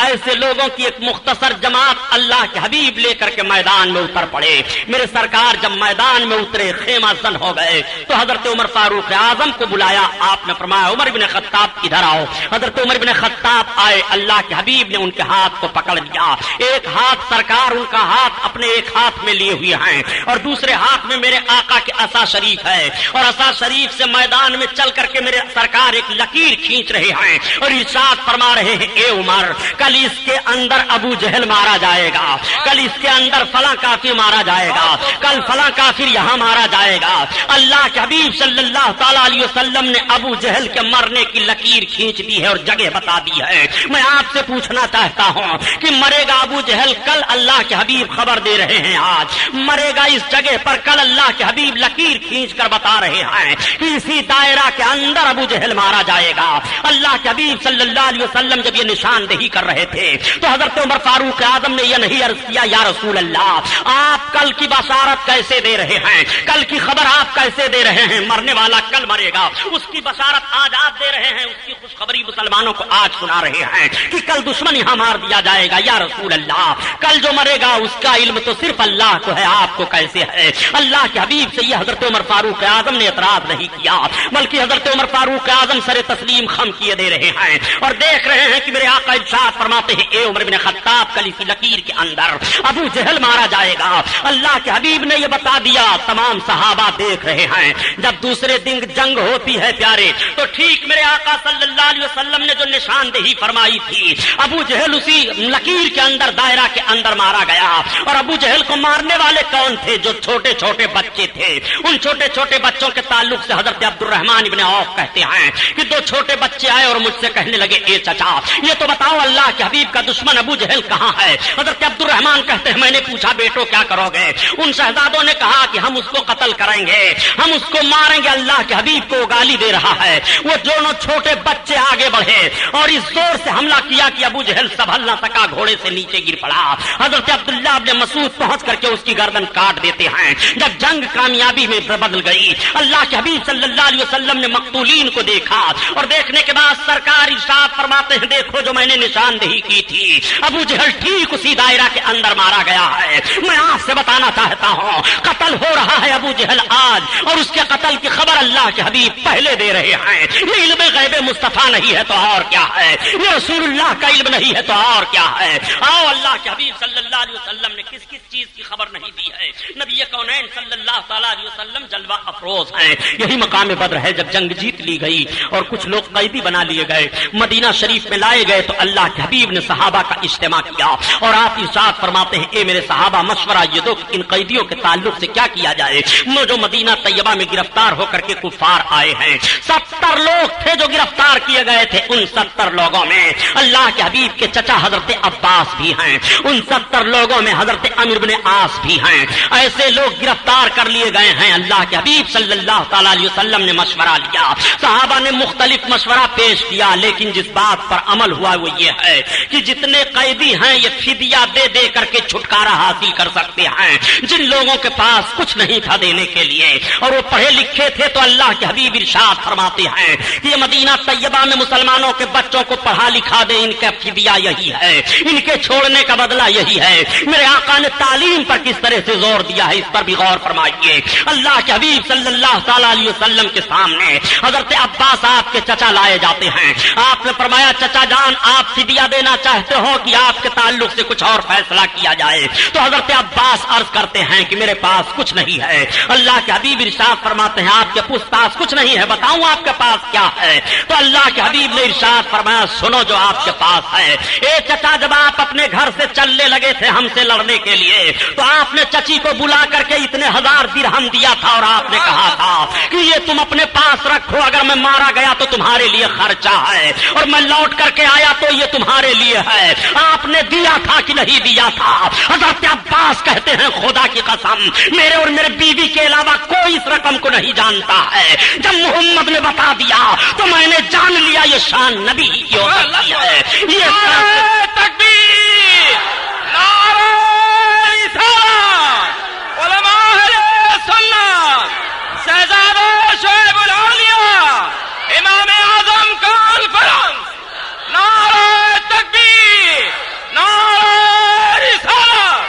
ایسے لوگوں کی ایک مختصر جماعت اللہ کے حبیب لے کر کے میدان میں اتر پڑے۔ میرے سرکار جب میدان میں اترے، خیمہ زن ہو گئے تو حضرت عمر فاروق اعظم کو بلایا۔ آپ نے فرمایا، عمر بن خطاب ادھر آؤ۔ حضرت عمر بن خطاب آئے، اللہ کے حبیب نے ان کے ہاتھ کو پکڑ لیا۔ ایک ہاتھ سرکار ان کا ہاتھ اپنے ایک ہاتھ میں لیے ہوئے ہیں اور دوسرے ہاتھ میں میرے آقا کے عصا شریف ہے، اور عصا شریف سے میدان میں چل کر کے میرے سرکار ایک لکیر کھینچ رہے ہیں اور ارشاد فرما رہے ہیں، اے عمر کل اس کے اندر ابو جہل مارا جائے گا، کل اس کے اندر فلاں کافر مارا جائے گا، کل فلاں کافر یہاں مارا جائے گا۔ اللہ کے حبیب صلی اللہ تعالی علیہ وسلم نے ابو جہل کے مرنے کی لکیر کھینچ دی ہے اور جگہ بتا دی ہے۔ میں آپ سے پوچھنا چاہتا ہوں کہ مرے گا ابو جہل، کل اللہ کے حبیب خبر دے رہے ہیں، آج مرے گا اس جگہ پر، کل اللہ کے حبیب لکیر کھینچ کر بتا رہے ہیں کہ اسی دائرہ کے اندر ابو جہل مارا جائے گا۔ اللہ کے حبیب صلی اللہ علیہ وسلم جب یہ نشاندہی کر رہے تھے تو حضرت عمر فاروق اعظم نے یہ نہیں عرض کیا، یا رسول اللہ آپ کل کی بشارت کیسے دے رہے ہیں؟ کل کی خبر آپ کیسے دے رہے ہیں؟ مرنے والا کل مرے گا، اس کی بشارت آج آپ دے رہے ہیں، اس کی خوشخبری مسلمانوں کو آج سنا رہے ہیں کہ کل دشمن یہاں مار دیا جائے گا۔ یا رسول اللہ کل جو مرے گا اس کا علم تو صرف اللہ کو ہے، آپ کو کیسے ہے؟ اللہ کے حبیب سے یہ حضرت عمر فاروق اعظم نے اعتراض نہیں کیا، بلکہ حضرت عمر فاروق اعظم سر تسلیم خم کیے دے رہے ہیں اور دیکھ رہے ہیں کہ میرے آقا ارشاد فرماتے ہیں، اے عمر بن خطاب کل اسی لکیر کے اندر ابو جہل مارا جائے گا۔ اللہ کے حبیب نے یہ بتا دیا، تمام صحابہ دیکھ رہے ہیں۔ جب دوسرے دن جنگ ہوتی ہے پیارے، تو ٹھیک میرے آقا صلی اللہ علیہ وسلم نے جو نشاندہی فرمائی تھی، ابو جہل اسی لکیر کے اندر دائرہ کے اندر مارا گیا۔ اور ابو جہل کو مارنے والے کون تھے؟ جو چھوٹے چھوٹے بچے تھے۔ ان چھوٹے چھوٹے بچوں کے تعلق سے حضرت عبد الرحمن ابن عوف کہتے ہیں کہ 2 چھوٹے بچے آئے اور مجھ سے کہنے لگے، اے چچا یہ تو بتاؤ اللہ کے حبیب کا دشمن ابو جہل کہاں ہے؟ حضرت عبد الرحمن کہتے ہیں، میں نے پوچھا بیٹو کیا کرو گے؟ ان شہزادوں نے کہا کہ ہم اس کو قتل کریں گے، ہم اس کو ماریں گے۔ اللہ کے حبیب کو گالی دے رہا ہے۔ وہ دونوں چھوٹے بچے آگے بڑھے اور اس زور سے حملہ کیا کہ ابو جہل سنبھل نہ سکا، گھوڑے سے نیچے گر پڑا۔ حضرت عبداللہ ابن مسعود پہنچ کر کے اس کی گردن کاٹ دیتے ہیں۔ جب جنگ کامیابی میں بدل گئی، اللہ کے حبیب صلی اللہ علیہ وسلم نے مقتولین کو دیکھا اور دیکھنے کے بعد سرکار ارشاد فرماتے ہیں، دیکھو جو میں نے نشاندہی کی تھی، ابو جہل ٹھیک اسی دائرہ کے اندر مارا گیا ہے۔ میں آپ سے بتانا چاہتا ہوں، قتل ہو رہا ہے ابو جہل آج، اور اس کے قتل کی خبر اللہ کے حبیب پہلے دے رہے ہیں۔ یہ علم غیب مصطفیٰ نہیں ہے تو اور کیا ہے؟ یہ رسول اللہ کا علم نہیں ہے تو اور کیا ہے؟ آؤ اللہ کے حبیب صلی اللہ علیہ وسلم نے کس کس چیز کی خبر نہیں دی ہے؟ نبی کونین صلی اللہ تعالی علیہ وسلم جلوہ افروز ہیں۔ یہی مقام بدر ہے جب جنگ جیت لی گئی اور کچھ لوگ قیدی بنا لیے گئے، مدینہ شریف میں لائے گئے تو اللہ کے حبیب نے صحابہ کا اجتماع کیا اور آپ ارشاد فرماتے ہیں، اے میرے صحابہ مشورہ یہ دو کہ ان قیدیوں کے تعلق سے کیا کیا جائے۔ جو مدینہ طیبہ میں گرفتار ہو کر کے کفار آئے ہیں، 70 لوگ تھے جو گرفتار کیے گئے تھے۔ ان 70 لوگوں میں اللہ کے حبیب کے چچا حضرت عباس بھی ہیں، ان 70 لوگوں میں حضرت عمرو بن عاص بھی ہیں، ایسے لوگ گرفتار کر لیے گئے ہیں. اللہ کے حبیب صلی اللہ تعالی علیہ وسلم نے مشورہ لیا, صحابہ نے مختلف مشورہ پیش کیا, لیکن جس بات پر عمل ہوا وہ یہ ہے کہ جتنے قیدی ہیں یہ فدیہ دے دے کر کے چھٹکارا حاصل کر سکتے ہیں. جن لوگوں کے پاس کچھ نہیں تھا دینے کے لیے اور وہ پڑھے لکھے تھے تو اللہ کے حبیب ارشاد فرماتے ہیں کہ یہ مدینہ طیبہ میں مسلمانوں کے بچوں کو پڑھا لکھا دے, ان کا فدیہ یہی ہے, ان کے چھوڑنے کا بدلہ یہی ہے. میرے آقا نے تعلیم پر کس طرح سے زور دیا ہے اس پر بھی غور فرمائیے. اللہ کے حبیب صلی اللہ تعالی علیہ وسلم کے سامنے حضرت عباس آپ کے چچا لائے جاتے ہیں. آپ نے فرمایا چچا جان آپ فدیہ دینا چاہتے ہو کہ آپ کے تعلق سے کچھ اور فیصلہ کیا جائے؟ تو حضرت عباس عرض کرتے ہیں کہ میرے پاس کچھ نہیں ہے. اللہ کے حبیب ارشاد فرماتے ہیں آپ کے پاس کچھ نہیں ہے, بتاؤں آپ کے پاس کیا ہے؟ تو اللہ کے حبیب نے ارشاد فرمایا سنو جو آپ کے پاس ہے. اے چچا جب آپ اپنے گھر سے چلنے لگے تھے ہم سے لڑنے کے لیے تو آپ نے چچی کو بلا کر کے اتنے 1000 درہم دیا تھا اور آپ نے کہا تھا کہ یہ تم اپنے پاس رکھو, اگر میں مارا گیا تو تمہارے لیے خرچہ ہے اور میں لوٹ کر کے آیا تو یہ تمہارے لیے ہے. آپ نے دیا تھا کہ نہیں دیا تھا؟ حضرت عباس کہتے ہیں خدا کی قسم میرے اور میرے بیوی کے علاوہ کوئی اس رقم کو نہیں جانتا ہے. جب محمد نے بتا دیا تو میں نے جان لیا یہ شان نبی کی ہوتی ہے. یہ تکبیر, نعرہ رسالت, علماء سنت, شہزادہ شعیب الاولیاء, امام اعظم کانفرنس, نعرہ تکبیر, نعرہ رسالت.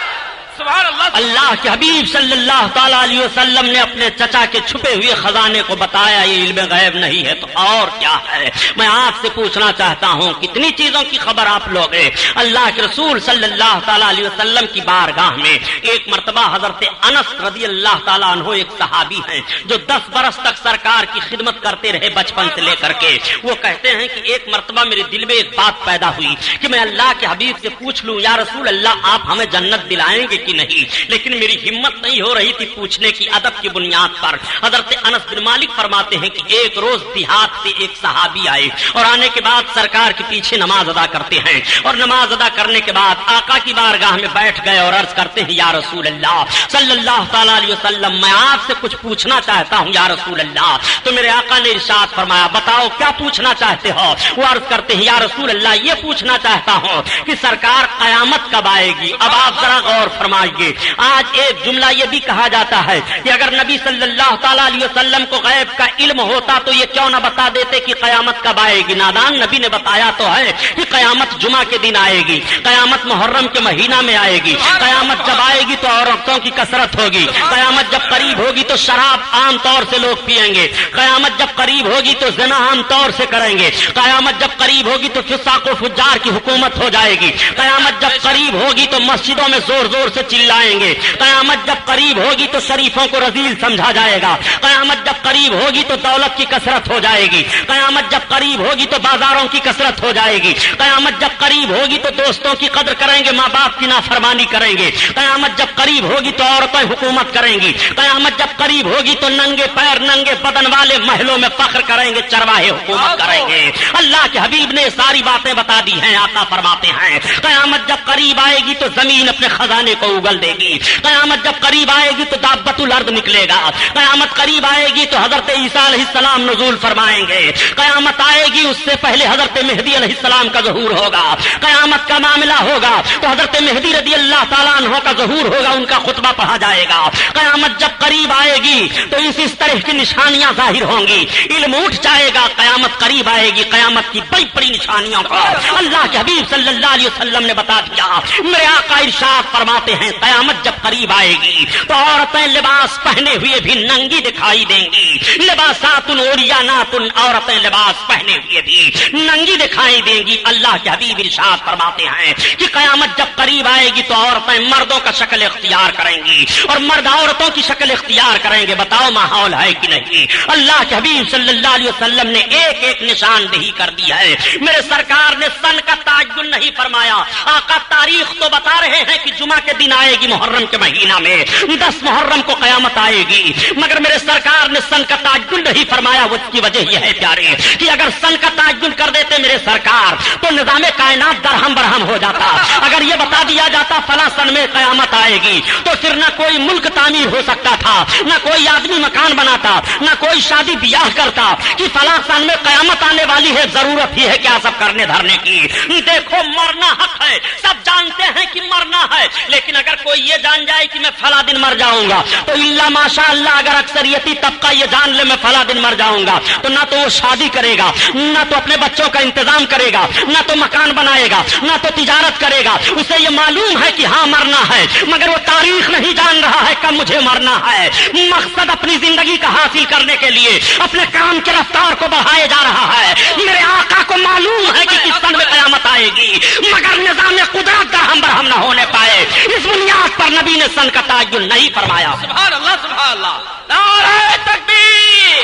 سبحان اللہ. اللہ کے حبیب صلی اللہ تعالی علیہ وسلم نے اپنے چچا کے چھپے ہوئے خزانے کو بتایا یہ علم غیب نہیں ہے تو اور کیا ہے. میں آپ سے پوچھنا چاہتا ہوں کتنی چیزوں کی خبر آپ لوگ ہیں. اللہ کے رسول صلی اللہ تعالی علیہ وسلم کی بارگاہ میں ایک مرتبہ حضرت انس رضی اللہ تعالیٰ عنہ ایک صحابی ہیں جو 10 برس تک سرکار کی خدمت کرتے رہے بچپن سے لے کر کے. وہ کہتے ہیں کہ ایک مرتبہ میرے دل میں ایک بات پیدا ہوئی کہ میں اللہ کے حبیب سے پوچھ لوں یا رسول اللہ آپ ہمیں جنت دلائیں گے کہ نہیں, لیکن میری ہمت نہیں ہو رہی تھی پوچھنے کی. ادب کی بنیاد پر حضرت انس بن مالک فرماتے ہیں کہ ایک روز دیہات سے ایک صحابی آئے اور آنے کے بعد سرکار کے پیچھے نماز ادا کرتے ہیں اور نماز ادا کرنے کے بعد آقا کی بارگاہ میں بیٹھ گئے اور عرض کرتے ہیں یا رسول اللہ صلی اللہ تعالی علیہ وسلم میں آپ سے کچھ پوچھنا چاہتا ہوں یا رسول اللہ. تو میرے آقا نے ارشاد فرمایا بتاؤ کیا پوچھنا چاہتے ہو؟ وہ عرض کرتے ہیں یا رسول اللہ یہ پوچھنا چاہتا ہوں کہ سرکار قیامت کب آئے گی؟ اب آپ ذرا غور فرمائیے. آج ایک جملہ یہ بھی کہا جاتا ہے کہ اگر نبی صلی اللہ تعالی علیہ وسلم کو غیب کا علم ہوتا تو یہ کیوں نہ بتا دیتے کہ قیامت کب آئے گی. نادان نبی نے بتایا تو ہے کہ قیامت جمعہ کے دن آئے گی, قیامت محرم کے مہینہ میں آئے گی, قیامت جب آئے گی تو عورتوں کی کثرت ہوگی, قیامت جب قریب ہوگی تو شراب عام طور سے لوگ پیئیں گے, قیامت جب قریب ہوگی تو زنا عام طور سے کریں گے, قیامت جب قریب ہوگی تو فساق و فجار کی حکومت ہو جائے گی, قیامت جب قریب ہوگی تو مسجدوں میں زور زور سے چلائیں گے, قیامت جب قریب ہوگی تو شریفوں کو رذیل سمجھا جائے گا, قیامت جب قریب ہوگی تو دولت کی کثرت ہو جائے گی, قیامت جب قریب ہوگی تو بازاروں کی کثرت ہو جائے گی, قیامت جب قریب ہوگی تو دوستوں کی قدر کریں گے, ماں باپ کی نافرمانی کریں گے, قیامت جب قریب ہوگی تو عورتیں حکومت کریں گی, قیامت جب قریب ہوگی تو ننگے پیر ننگے بدن والے محلوں میں فخر کریں گے, چرواہے حکومت کریں گے. اللہ کے حبیب نے ساری باتیں بتا دی ہیں. آقا فرماتے ہیں قیامت جب قریب آئے گی تو زمین اپنے خزانے کو اگل دے گی, قیامت جب قریب آئے گی تو دابت الارض نکلے گا, قیامت قریب آئے گی تو حضرت عیسیٰ علیہ السلام نزول فرمائیں گے, قیامت آئے گی اس سے پہلے حضرت مہدی علیہ السلام کا ظہور ہوگا, قیامت کا معاملہ ہوگا تو حضرت مہدی رضی اللہ تعالیٰ عنہ کا ظہور ہوگا, ان کا خطبہ پڑھا جائے گا. قیامت جب قریب آئے گی تو اس طرح کی نشانیاں ظاہر ہوں گی, علم اٹھ جائے گا. قیامت قریب آئے گی, قیامت کی بڑی بڑی نشانیوں کو اللہ کے حبیب صلی اللہ علیہ وسلم نے بتا دیا. میرے آقا ارشاد فرماتے ہیں قیامت جب قریب آئے گی تو عورتیں لباس پہنے ہوئے بھی ننگی دکھائی دیں گی, لباسات عریانات, عورتیں لباس پہنے ہوئے بھی ننگی دکھائی دیں گی. اللہ کے حبیب ارشاد فرماتے ہیں کہ قیامت جب قریب آئے گی تو عورتیں مردوں کا شکل اختیار کریں گی اور مرد عورتوں کی شکل اختیار کریں گے. بتاؤ ماحول ہے کہ نہیں؟ اللہ کے حبیب صلی اللہ علیہ وسلم نے ایک ایک نشاندہی کر دی ہے۔ میرے سرکار نے سن کا تعین نہیں فرمایا، آقا تاریخ تو بتا رہے ہیں کہ جمعہ کے دن آئے گی محرم کے مہینہ میں، 10 محرم کو قیامت آئے گی، مگر میرے سرکار نے سن کا تعین نہیں فرمایا۔ اس کی وجہ یہ ہے پیارے کہ اگر سن کا تعین کر دیتے میرے سرکار تو نظام کائنات درہم برہم ہو جاتا۔ اگر یہ بتا دیا جاتا فلاں سن میں قیامت آئے گی تو پھر نہ کوئی ملک تعمیر ہو سکتا تھا، نہ کوئی آدمی مکان بناتا، نہ کوئی شادی بیاہ کرتا کہ فلاں سن میں قیامت آنے والی ہے، ضرورت ہی ہے کیا سب کرنے دھرنے کی۔ دیکھو مرنا حق ہے، سب جانتے ہیں کہ مرنا ہے، لیکن اگر کوئی یہ جان جائے کہ میں فلاں دن مر جاؤں گا تو اللہ ماشاء اللہ اگر اکثریتی طبقہ یہ جان لے میں فلاں دن مر جاؤں گا تو نہ تو وہ شادی کرے گا، نہ تو اپنے بچوں کا انتظام کرے گا، نہ تو مکان بنائے گا، نہ تو تجارت کرے گا۔ اسے یہ معلوم ہے کہ ہاں مرنا ہے، مگر وہ تاریخ نہیں جان رہا ہے کب مجھے مرنا ہے۔ مقصد اپنی زندگی کا حاصل کرنے کے لیے اپنے کام کی رفتار کو بڑھائے جا رہا ہے۔ میرے آقا کو معلوم ہے کہ کس سن میں قیامت آئے گی، مگر نظام قدرت درہم برہم نہ ہونے پائے، اس بنیاد پر نبی نے سن کا تعین نہیں فرمایا۔ سبحان اللہ سبحان اللہ، نعرہ تکبیر،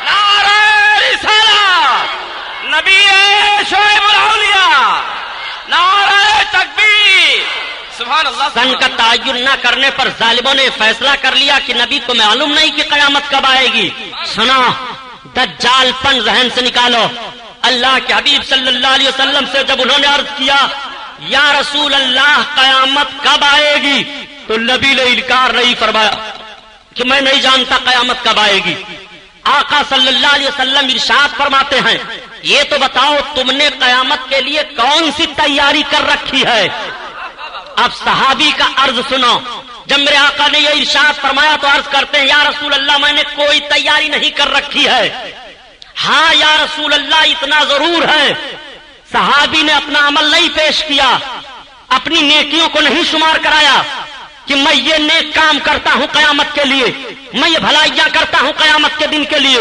نعرہ رسالت، نبی شعیب الاولیاء، نعرہ تکبیر، سبحان اللہ۔ سن کا تعین نہ کرنے پر ظالموں نے فیصلہ کر لیا کہ نبی کو معلوم نہیں کہ قیامت کب آئے گی۔ سنا، دجال پن ذہن سے نکالو۔ اللہ کے حبیب صلی اللہ علیہ وسلم سے جب انہوں نے عرض کیا یا رسول اللہ قیامت کب آئے گی تو نبی نے انکار نہیں فرمایا کہ میں نہیں جانتا قیامت کب آئے گی۔ آقا صلی اللہ علیہ وسلم ارشاد فرماتے ہیں یہ تو بتاؤ تم نے قیامت کے لیے کون سی تیاری کر رکھی ہے۔ اب صحابی کا عرض سنو، جب میرے آقا نے یہ ارشاد فرمایا تو عرض کرتے ہیں یا رسول اللہ میں نے کوئی تیاری نہیں کر رکھی ہے۔ ہاں یا رسول اللہ اتنا ضرور ہے، صحابی نے اپنا عمل نہیں پیش کیا، اپنی نیکیوں کو نہیں شمار کرایا کہ میں یہ نیک کام کرتا ہوں قیامت کے لیے، میں یہ بھلائیاں کرتا ہوں قیامت کے دن کے لیے۔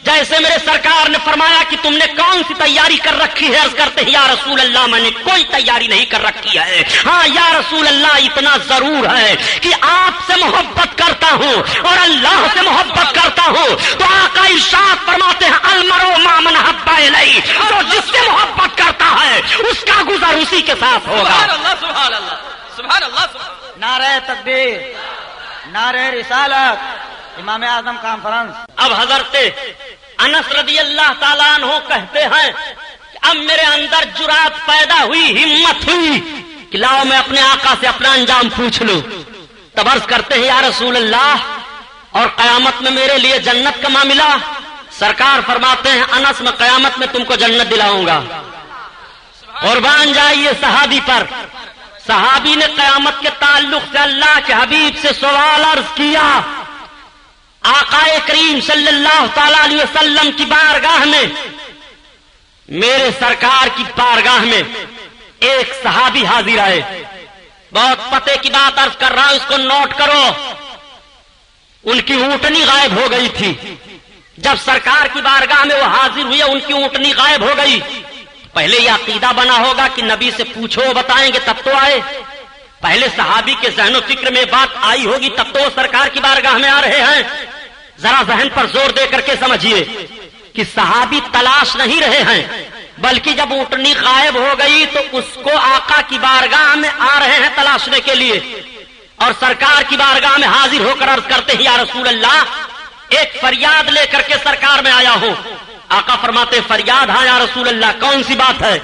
جیسے میرے سرکار نے فرمایا کہ تم نے کون سی تیاری کر رکھی ہے، عرض کرتے ہیں یا رسول اللہ میں نے کوئی تیاری نہیں کر رکھی ہے۔ ہاں یا رسول اللہ اتنا ضرور ہے کہ آپ سے محبت کرتا ہوں اور اللہ سے محبت کرتا ہوں، تو آقا ارشاد فرماتے ہیں المرء مع من احب الیہ، جو جس سے محبت کرتا ہے اس کا گزر اسی کے ساتھ ہوگا۔ سبحان اللہ سبحان اللہ سبحان اللہ سبحان اللہ۔ نعرہ تکبیر، نعرہ رسالت، امام اعظم کانفرنس۔ اب حضرت انس رضی اللہ تعالیٰ عنہ کہتے ہیں کہ اب میرے اندر جرات پیدا ہوئی، ہمت ہوئی کہ لاؤ میں اپنے آقا سے اپنا انجام پوچھ لوں۔ تب عرض کرتے ہیں یا رسول اللہ اور قیامت میں میرے لیے جنت کا معاملہ؟ سرکار فرماتے ہیں انس میں قیامت میں تم کو جنت دلاؤں گا۔ قربان جائیے صحابی پر۔ صحابی نے قیامت کے تعلق سے اللہ کے حبیب سے سوال عرض کیا۔ آقا کریم صلی اللہ تعالی علیہ وسلم کی بارگاہ میں، میرے سرکار کی بارگاہ میں ایک صحابی حاضر آئے، بہت پتے کی بات عرض کر رہا ہوں، اس کو نوٹ کرو۔ ان کی اونٹنی غائب ہو گئی تھی، جب سرکار کی بارگاہ میں وہ حاضر ہوئے ان کی اونٹنی غائب ہو گئی۔ پہلے یہ عقیدہ بنا ہوگا کہ نبی سے پوچھو بتائیں گے تب تو آئے، پہلے صحابی کے ذہن و فکر میں بات آئی ہوگی تب تو وہ سرکار کی بارگاہ میں آ رہے ہیں۔ ذرا ذہن پر زور دے کر کے سمجھیے کہ صحابی تلاش نہیں رہے ہیں، بلکہ جب اونٹنی غائب ہو گئی تو اس کو آقا کی بارگاہ میں آ رہے ہیں تلاشنے کے لیے، اور سرکار کی بارگاہ میں حاضر ہو کر عرض کرتے ہیں یا رسول اللہ ایک فریاد لے کر کے سرکار میں آیا ہوں۔ آقا فرماتے فریاد؟ ہاں یا رسول اللہ کون سی بات ہے؟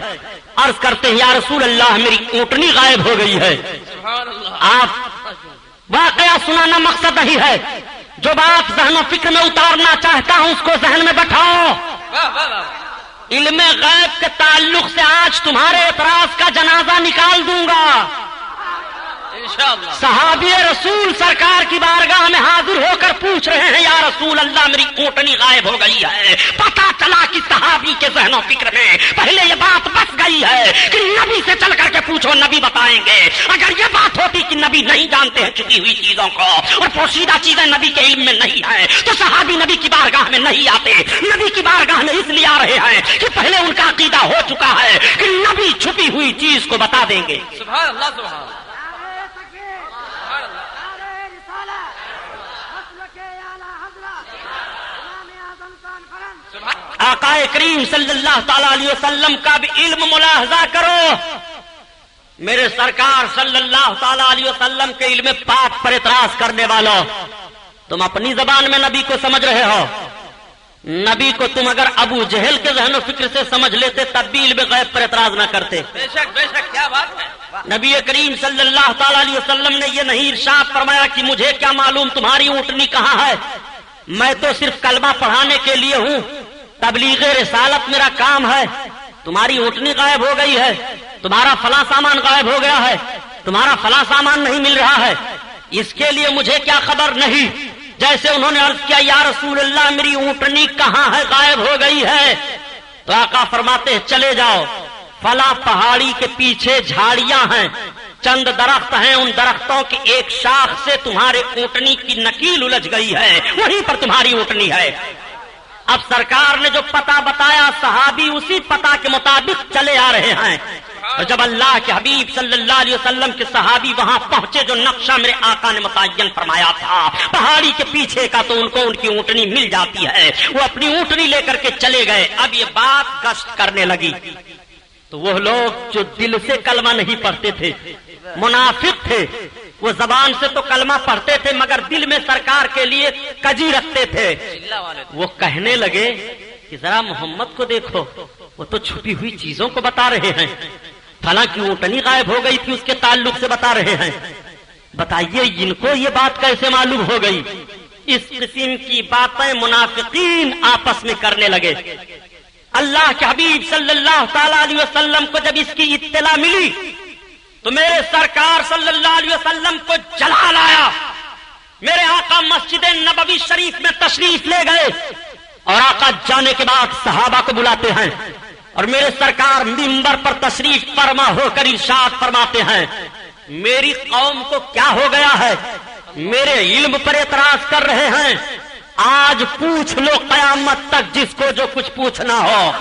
عرض کرتے ہیں یا رسول اللہ میری اونٹنی غائب ہو گئی ہے۔ آپ واقعہ سنانا مقصد نہیں ہے، جو بات ذہن و فکر میں اتارنا چاہتا ہوں اس کو ذہن میں بٹھاؤ۔ علم غیب کے تعلق سے آج تمہارے اعتراض کا جنازہ نکال دوں گا۔ صحابی رسول سرکار کی بارگاہ میں حاضر ہو کر پوچھ رہے ہیں یا رسول اللہ میری اونٹنی غائب ہو گئی ہے۔ پتا چلا کہ صحابی کے ذہن و فکر میں پہلے یہ بات بس گئی ہے کہ نبی سے چل کر کے پوچھو نبی بتائیں گے۔ اگر یہ بات ہوتی کہ نبی نہیں جانتے ہیں چھپی ہوئی چیزوں کو اور پوشیدہ چیزیں نبی کے علم میں نہیں ہیں تو صحابی نبی کی بارگاہ میں نہیں آتے۔ نبی کی بارگاہ میں اس لیے آ رہے ہیں کہ پہلے ان کا عقیدہ ہو چکا ہے کہ نبی چھپی ہوئی چیز کو بتا دیں گے۔ سبحان اللہ سبحان اللہ۔ آقا کریم صلی اللہ تعالی علیہ وسلم کا بھی علم ملاحظہ کرو. میرے سرکار صلی اللہ تعالی علیہ وسلم کے علم پاک پر اعتراض کرنے والوں، تم اپنی زبان میں نبی کو سمجھ رہے ہو. نبی کو تم اگر ابو جہل کے ذہن و فکر سے سمجھ لیتے تب بھی علم غیب پر اعتراض نہ کرتے. بے شک کیا بات ہے. نبی کریم صلی اللہ تعالی علیہ وسلم نے یہ نہیں ارشاد فرمایا کہ مجھے کیا معلوم تمہاری اونٹنی کہاں ہے، میں تو صرف کلمہ پڑھانے کے لیے ہوں، تبلیغ رسالت میرا کام ہے. تمہاری اونٹنی غائب ہو گئی ہے، تمہارا فلاں سامان غائب ہو گیا ہے، تمہارا فلاں سامان نہیں مل رہا ہے، اس کے لیے مجھے کیا خبر نہیں. جیسے انہوں نے عرض کیا یا رسول اللہ میری اونٹنی کہاں ہے، غائب ہو گئی ہے، تو آقا فرماتے ہیں چلے جاؤ، فلاں پہاڑی کے پیچھے جھاڑیاں ہیں، چند درخت ہیں، ان درختوں کی ایک شاخ سے تمہارے اونٹنی کی نکیل الجھ گئی ہے، وہیں پر تمہاری اونٹنی ہے. اب سرکار نے جو پتہ بتایا صحابی اسی پتہ کے مطابق چلے آ رہے ہیں. اور جب اللہ کے حبیب صلی اللہ علیہ وسلم کے صحابی وہاں پہنچے جو نقشہ میرے آقا نے متعین فرمایا تھا پہاڑی کے پیچھے کا، تو ان کو ان کی اونٹنی مل جاتی ہے. وہ اپنی اونٹنی لے کر کے چلے گئے. اب یہ بات گشت کرنے لگی تو وہ لوگ جو دل سے کلمہ نہیں پڑھتے تھے، منافق تھے، وہ زبان سے تو کلمہ پڑھتے تھے مگر دل میں سرکار کے لیے کجی رکھتے تھے. وہ کہنے لگے کہ ذرا محمد کو دیکھو، وہ تو چھپی ہوئی چیزوں کو بتا رہے ہیں، فلاں کی اونٹنی غائب ہو گئی تھی اس کے تعلق سے بتا رہے ہیں، بتائیے ان کو یہ بات کیسے معلوم ہو گئی. اس قسم کی باتیں منافقین آپس میں کرنے لگے. اللہ کے حبیب صلی اللہ تعالی علیہ وسلم کو جب اس کی اطلاع ملی تو میرے سرکار صلی اللہ علیہ وسلم کو جلال آیا. میرے آقا مسجد نبوی شریف میں تشریف لے گئے اور آقا جانے کے بعد صحابہ کو بلاتے ہیں اور میرے سرکار منبر پر تشریف فرما ہو کر ارشاد فرماتے ہیں میری قوم کو کیا ہو گیا ہے، میرے علم پر اعتراض کر رہے ہیں، آج پوچھ لو قیامت تک جس کو جو کچھ پوچھنا ہو.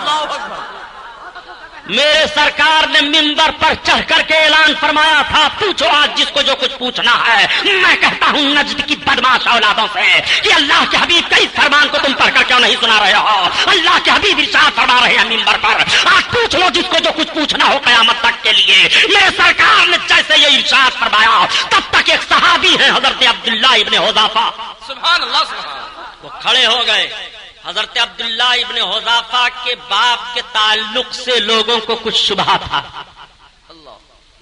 میرے سرکار نے منبر پر چڑھ کر کے اعلان فرمایا تھا پوچھو آج جس کو جو کچھ پوچھنا ہے. میں کہتا ہوں نجد کی بدماش اولادوں سے کہ اللہ کے حبیب کے اس فرمان کو تم پڑھ کر کیوں نہیں سنا رہے ہو. اللہ کے حبیب ارشاد فرما رہے ہیں منبر پر آج پوچھ لو جس کو جو کچھ پوچھنا ہو قیامت تک کے لیے. میرے سرکار نے جیسے یہ ارشاد فرمایا تب تک ایک صحابی ہیں حضرت عبداللہ ابن حذافہ، سبحان اللہ سبحان. وہ کھڑے ہو گئے. حضرت عبداللہ ابن حذافہ کے باپ کے تعلق سے لوگوں کو کچھ شبہ تھا.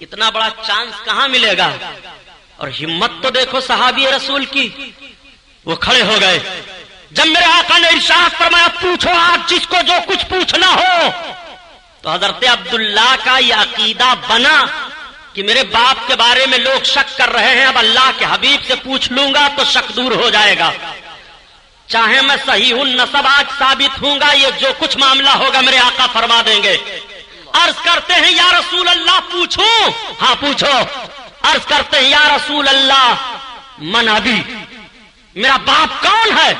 اتنا بڑا چانس کہاں ملے گا، اور ہمت تو دیکھو صحابی رسول کی. وہ کھڑے ہو گئے. جب میرے آقا نے ارشاد فرمایا پوچھو آج جس کو جو کچھ پوچھنا ہو تو حضرت عبداللہ کا یہ عقیدہ بنا کہ میرے باپ کے بارے میں لوگ شک کر رہے ہیں، اب اللہ کے حبیب سے پوچھ لوں گا تو شک دور ہو جائے گا. چاہے میں صحیح النسب آج ثابت ہوں گا، یہ جو کچھ معاملہ ہوگا میرے آقا فرما دیں گے. عرض کرتے ہیں یا رسول اللہ پوچھوں؟ ہاں پوچھو. عرض کرتے ہیں یا رسول اللہ من ابی، میرا باپ کون ہے؟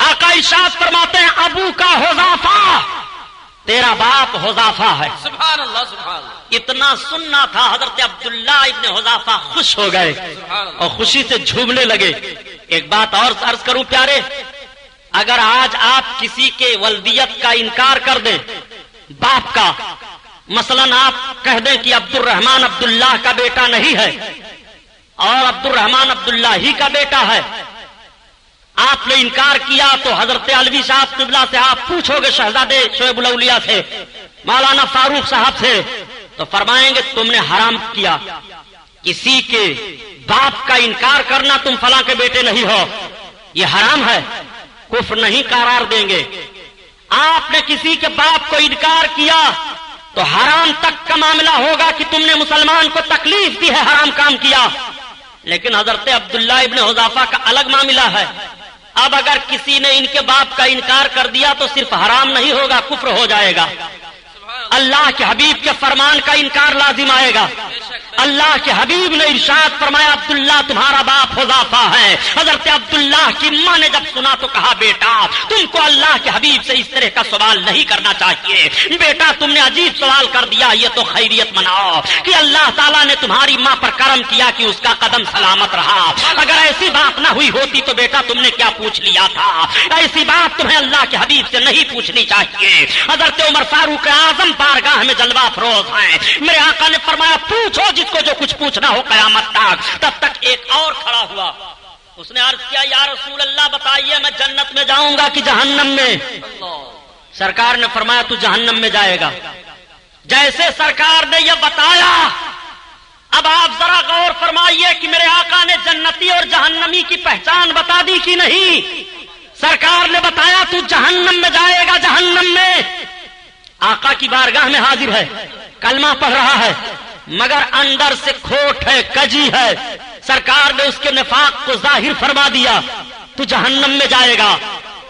آقا ارشاد فرماتے ہیں ابو کا حذافہ، تیرا باپ حذافہ ہے. سبحان اللہ سبحان اللہ. اتنا سننا تھا. حضرت عبداللہ ابن حذافہ خوش ہو گئے اور خوشی سے جھومنے لگے. ایک بات اور عرض کروں پیارے، اگر آج آپ کسی کے ولدیت کا انکار کر دیں باپ کا، مثلا آپ کہہ دیں کہ عبد الرحمن عبداللہ کا بیٹا نہیں ہے اور عبد الرحمن عبداللہ ہی کا بیٹا ہے، آپ نے انکار کیا تو حضرت علوی صاحب قبلہ سے آپ پوچھو گے شہزادے شعیب الاولیاء سے، مولانا فاروق صاحب سے، تو فرمائیں گے تم نے حرام کیا. کسی کے باپ کا انکار کرنا، تم فلاں کے بیٹے نہیں ہو، یہ حرام ہے، کفر نہیں قرار دیں گے. آپ نے کسی کے باپ کو انکار کیا تو حرام تک کا معاملہ ہوگا کہ تم نے مسلمان کو تکلیف دی ہے، حرام کام کیا. لیکن حضرت عبداللہ ابن حذافہ کا الگ معاملہ ہے. اب اگر کسی نے ان کے باپ کا انکار کر دیا تو صرف حرام نہیں ہوگا، کفر ہو جائے گا. اللہ کے حبیب کے فرمان کا انکار لازم آئے گا. اللہ کے حبیب نے ارشاد فرمایا عبداللہ تمہارا باپ حذیفہ ہے. حضرت عبداللہ کی ماں نے جب سنا تو کہا بیٹا تم کو اللہ کے حبیب سے اس طرح کا سوال نہیں کرنا چاہیے. بیٹا تم نے عجیب سوال کر دیا, یہ تو خیریت مناؤ کہ اللہ تعالیٰ نے تمہاری ماں پر کرم کیا کہ اس کا قدم سلامت رہا. اگر ایسی بات نہ ہوئی ہوتی تو بیٹا تم نے کیا پوچھ لیا تھا؟ ایسی بات تمہیں اللہ کے حبیب سے نہیں پوچھنی چاہیے. حضرت عمر فاروق اعظم بارگاہ میں جلوہ افروز ہیں. میرے آقا نے فرمایا پوچھو جس کو جو کچھ پوچھنا ہو قیامت تک. تب تک ایک اور کھڑا ہوا, اس نے عرض کیا یا رسول اللہ بتائیے میں جنت میں جاؤں گا کہ جہنم میں؟ سرکار نے فرمایا تو جہنم میں جائے گا. جیسے سرکار نے یہ بتایا, اب آپ ذرا غور فرمائیے کہ میرے آقا نے جنتی اور جہنمی کی پہچان بتا دی کہ نہیں؟ سرکار نے بتایا تو جہنم میں جائے گا. جہنم میں آقا کی بارگاہ میں حاضر ہے, کلمہ پڑھ رہا ہے, مگر اندر سے کھوٹ ہے, کجی ہے. سرکار نے اس کے نفاق کو ظاہر فرما دیا, تو جہنم میں جائے گا.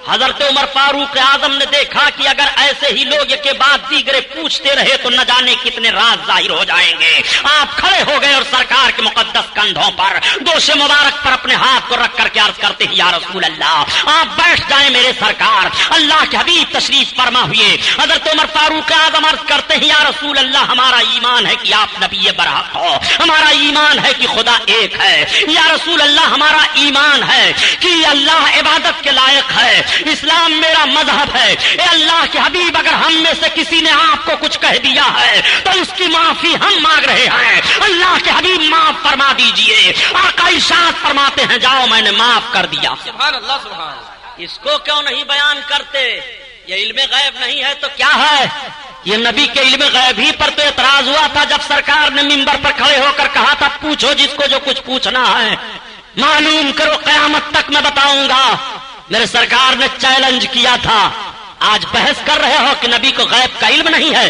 حضرت عمر فاروق اعظم نے دیکھا کہ اگر ایسے ہی لوگ کے بعد دیگرے پوچھتے رہے تو نہ جانے کتنے راز ظاہر ہو جائیں گے. آپ کھڑے ہو گئے اور سرکار کے مقدس کندھوں پر دوش مبارک پر اپنے ہاتھ کو رکھ کر کے عرض کرتے ہیں یا رسول اللہ آپ بیٹھ جائیں میرے سرکار. اللہ کے حبیب تشریف فرما ہوئے. حضرت عمر فاروق اعظم عرض کرتے ہیں یا رسول اللہ ہمارا ایمان ہے کہ آپ نبی برحق ہو, ہمارا ایمان ہے کہ خدا ایک ہے. یا رسول اللہ ہمارا ایمان ہے کہ اللہ عبادت کے لائق ہے, اسلام میرا مذہب ہے. اے اللہ کے حبیب اگر ہم میں سے کسی نے آپ کو کچھ کہہ دیا ہے تو اس کی معافی ہم مانگ رہے ہیں. اللہ کے حبیب معاف فرما دیجئے. آقا ارشاد فرماتے ہیں جاؤ میں نے معاف کر دیا. سبحان اللہ سبحان اللہ. اس کو کیوں نہیں بیان کرتے؟ یہ علم غیب نہیں ہے تو کیا ہے؟ یہ نبی کے علم غیب ہی پر تو اعتراض ہوا تھا جب سرکار نے منبر پر کھڑے ہو کر کہا تھا پوچھو جس کو جو کچھ پوچھنا ہے, معلوم کرو قیامت تک میں بتاؤں گا. میرے سرکار نے چیلنج کیا تھا. آج بحث کر رہے ہو کہ نبی کو غیب کا علم نہیں ہے.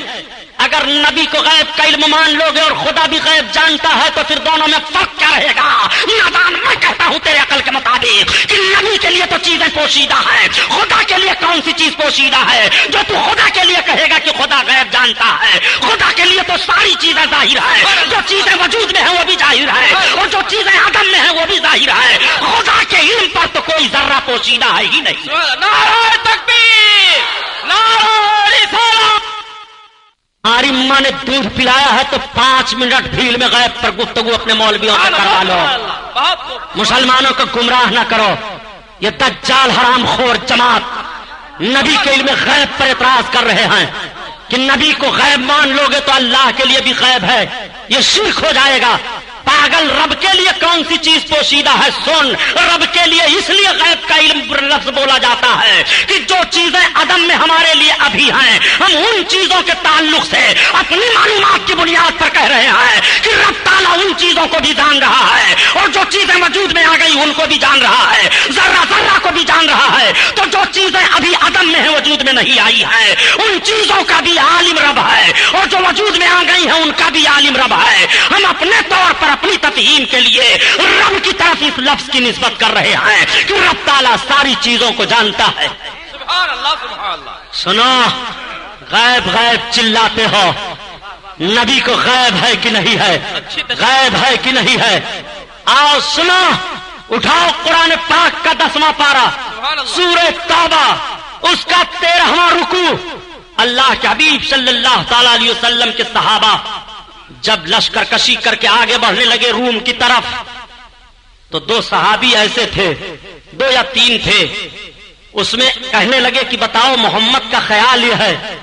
اگر نبی کو غیب کا علم مان لو گے اور خدا بھی غیب جانتا ہے تو پھر دونوں میں فرق کیا رہے گا؟ نادان میں کہتا ہوں تیرے عقل کے مطابق کہ نبی کے لیے تو چیزیں پوشیدہ ہیں, خدا کے لیے کون سی چیز پوشیدہ ہے جو تو خدا کے لیے کہے گا کہ خدا غیب جانتا ہے؟ خدا کے لیے تو ساری چیزیں ظاہر ہے. جو چیزیں وجود میں ہیں وہ بھی ظاہر ہے اور جو چیزیں عدم میں ہیں وہ بھی ظاہر ہے. خدا کے علم پر تو کوئی ذرہ پوشیدہ ہے ہی نہیں. نعرہ تکبیر, نعرہ رسالت. ہماری ماں نے دودھ پلایا ہے تو 5 منٹ بھیڑ میں غیب پر گفتگو اپنے مولویوں سے کروا لو. مسلمانوں کو گمراہ نہ کرو. یہ دجال حرام خور جماعت نبی کے علم غیب پر اعتراض کر رہے ہیں کہ نبی کو غیب مان لو گے تو اللہ کے لیے بھی غیب ہے. یہ شرک ہو جائے گا. پاگل, رب کے لیے کون سی چیز پوشیدہ ہے؟ سن, رب کے لیے اس لیے غیب کا علم لفظ بولا جاتا ہے کہ جو چیزیں عدم میں ہمارے لیے ابھی ہیں ہم ان چیزوں کے تعلق سے اپنی معلومات کی بنیاد پر کہہ رہے ہیں کہ رب تعالیٰ ان چیزوں کو بھی جان رہا ہے اور جو چیزیں وجود میں آ گئی ان کو بھی جان رہا ہے, ذرہ ذرہ کو بھی جان رہا ہے. تو جو چیزیں ابھی عدم میں ہیں وجود میں نہیں آئی ہیں ان چیزوں کا بھی عالم رب ہے اور جو وجود میں آ گئی ہیں ان کا بھی عالم رب ہے. ہم اپنے طور پر اپنی تفہیم کے لیے رب کی طرف اس لفظ کی نسبت کر رہے ہیں کہ رب تعالیٰ ساری چیزوں کو جانتا ہے. سبحان اللہ سبحان اللہ. سنو, غیب غیب چلاتے ہو, نبی کو غیب ہے کہ نہیں ہے؟ غیب ہے کہ نہیں ہے؟ آؤ سنو, اٹھاؤ قرآن پاک کا 10واں پارہ سورہ توبہ اس کا 13واں رکوع. اللہ کے حبیب صلی اللہ تعالی علیہ وسلم کے صحابہ جب لشکر کشی کر کے آگے بڑھنے لگے روم کی طرف تو 2 صحابی ایسے تھے, 2 یا 3 تھے, اس میں کہنے لگے کہ بتاؤ محمد کا خیال یہ ہے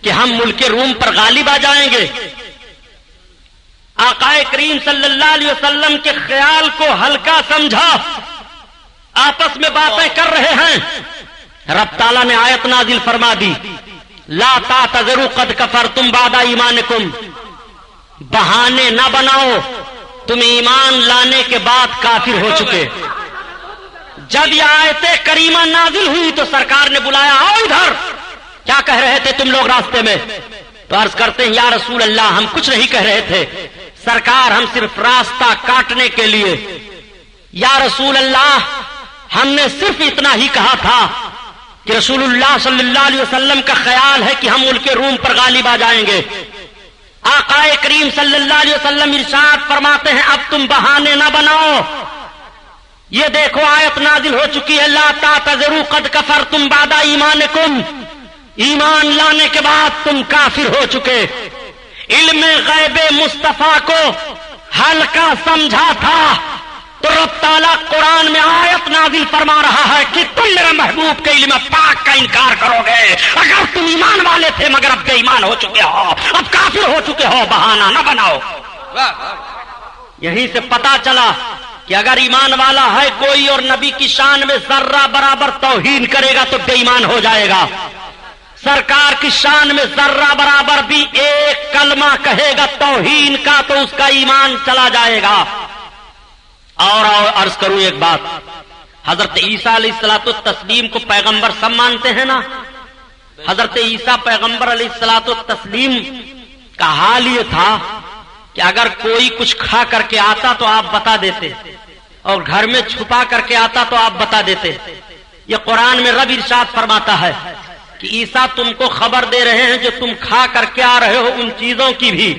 کہ ہم ملک روم پر غالب آ جائیں گے. آقا کریم صلی اللہ علیہ وسلم کے خیال کو ہلکا سمجھا, آپس میں باتیں کر رہے ہیں. رب تعالیٰ نے آیت نازل فرما دی لا تعتذروا قد کفرتم بعد ایمانکم. بہانے نہ بناؤ, تم ایمان لانے کے بعد کافر ہو چکے. جب یہ آیت کریمہ نازل ہوئی تو سرکار نے بلایا آؤ ادھر, کیا کہہ رہے تھے تم لوگ راستے میں؟ تو عرض کرتے ہیں یا رسول اللہ ہم کچھ نہیں کہہ رہے تھے سرکار, ہم صرف راستہ کاٹنے کے لیے. یا رسول اللہ ہم نے صرف اتنا ہی کہا تھا کہ رسول اللہ صلی اللہ علیہ وسلم کا خیال ہے کہ ہم ملک روم پر غالب آ جائیں گے. آقا کریم صلی اللہ علیہ وسلم ارشاد فرماتے ہیں اب تم بہانے نہ بناؤ، یہ دیکھو آیت نازل ہو چکی ہے، لا تعتذروا قد کفرتم بعد ایمانکم، ایمان لانے کے بعد تم کافر ہو چکے۔ علم غیب مصطفیٰ کو ہلکا سمجھا تھا تو رب تعالیٰ قرآن میں آیت نازل فرما رہا ہے کہ تم میرے محبوب کے علم پاک کا انکار کرو گے، اگر تم ایمان والے تھے مگر اب بے ایمان ہو چکے ہو، اب کافر ہو چکے ہو، بہانہ نہ بناؤ۔ یہیں سے پتا چلا کہ اگر ایمان والا ہے کوئی اور نبی کی شان میں ذرہ برابر توہین کرے گا تو بے ایمان ہو جائے گا، سرکار کی شان میں ذرہ برابر بھی ایک کلمہ کہے گا توہین کا تو اس کا ایمان چلا جائے گا۔ اور عرض کروں ایک بات، حضرت عیسیٰ علیہ الصلوۃ والتسلیم کو پیغمبر سب مانتے ہیں نا، حضرت عیسیٰ پیغمبر علیہ الصلوۃ والتسلیم کا حال یہ تھا کہ اگر کوئی کچھ کھا کر کے آتا تو آپ بتا دیتے، اور گھر میں چھپا کر کے آتا تو آپ بتا دیتے۔ یہ قرآن میں رب ارشاد فرماتا ہے کہ عیسیٰ تم کو خبر دے رہے ہیں جو تم کھا کر کے آ رہے ہو ان چیزوں کی بھی،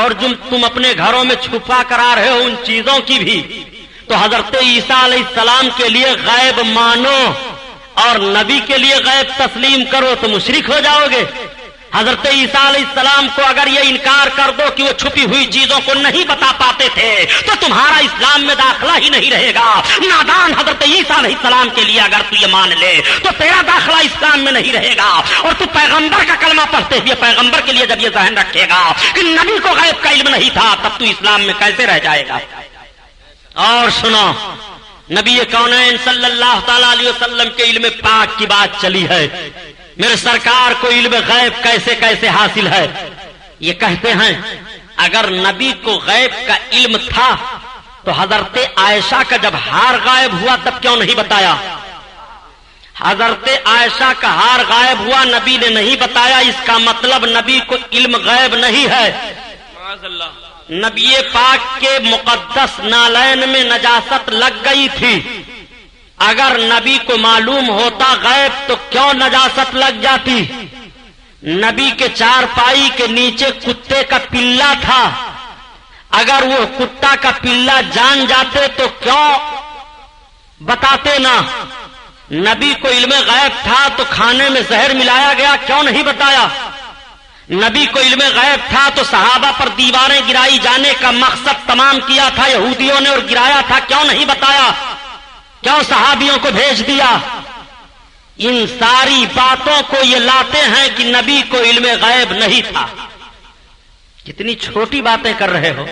اور جو تم اپنے گھروں میں چھپا کر آ رہے ہو ان چیزوں کی بھی۔ تو حضرت عیسیٰ علیہ السلام کے لیے غیب مانو اور نبی کے لیے غیب تسلیم کرو تو مشرک ہو جاؤ گے۔ حضرت عیسیٰ علیہ السلام کو اگر یہ انکار کر دو کہ وہ چھپی ہوئی چیزوں کو نہیں بتا پاتے تھے تو تمہارا اسلام میں داخلہ ہی نہیں رہے گا۔ نادان حضرت عیسیٰ علیہ السلام کے لیے اگر تو یہ مان لے تو تیرا داخلہ اسلام میں نہیں رہے گا، اور تو پیغمبر کا کلمہ پڑھتے ہوئے پیغمبر کے لیے جب یہ ذہن رکھے گا کہ نبی کو غیب کا علم نہیں تھا تب تو اسلام میں کیسے رہ جائے گا۔ اور سنو، نبی کونین صلی اللہ تعالی علیہ وسلم کے علم پاک کی بات چلی ہے، میرے سرکار کو علم غیب کیسے کیسے حاصل ہے؟ یہ کہتے ہیں اگر نبی کو غیب کا علم تھا تو حضرت عائشہ کا جب ہار غائب ہوا تب کیوں نہیں بتایا؟ حضرت عائشہ کا ہار غائب ہوا نبی نے نہیں بتایا، اس کا مطلب نبی کو علم غیب نہیں ہے۔ معاذ اللہ۔ نبی پاک کے مقدس نالین میں نجاست لگ گئی تھی، اگر نبی کو معلوم ہوتا غیب تو کیوں نجاست لگ جاتی؟ نبی کے چارپائی کے نیچے کتے کا پلہ تھا، اگر وہ کتا کا پلہ جان جاتے تو کیوں بتاتے نا؟ نبی کو علم غیب تھا تو کھانے میں زہر ملایا گیا، کیوں نہیں بتایا؟ نبی کو علم غیب تھا تو صحابہ پر دیواریں گرائی جانے کا مقصد تمام کیا تھا یہودیوں نے اور گرایا تھا، کیوں نہیں بتایا؟ کیوں صحابیوں کو بھیج دیا؟ ان ساری باتوں کو یہ لاتے ہیں کہ نبی کو علم غیب نہیں تھا۔ کتنی چھوٹی باتیں کر رہے ہو۔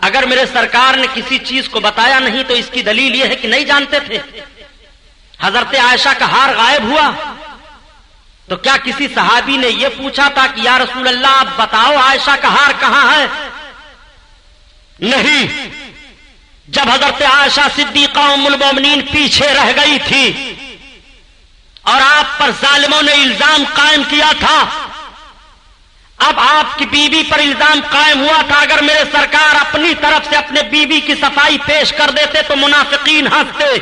اگر میرے سرکار نے کسی چیز کو بتایا نہیں تو اس کی دلیل یہ ہے کہ نہیں جانتے تھے۔ حضرت عائشہ کا ہار غائب ہوا تو کیا کسی صحابی نے یہ پوچھا تھا کہ یا رسول اللہ آپ بتاؤ عائشہ کا ہار کہاں ہے؟ نہیں۔ جب حضرت عائشہ صدیقہ ام المومنین پیچھے رہ گئی تھی اور آپ پر ظالموں نے الزام قائم کیا تھا، اب آپ کی بیوی پر الزام قائم ہوا تھا، اگر میرے سرکار اپنی طرف سے اپنے بیوی کی صفائی پیش کر دیتے تو منافقین ہنستے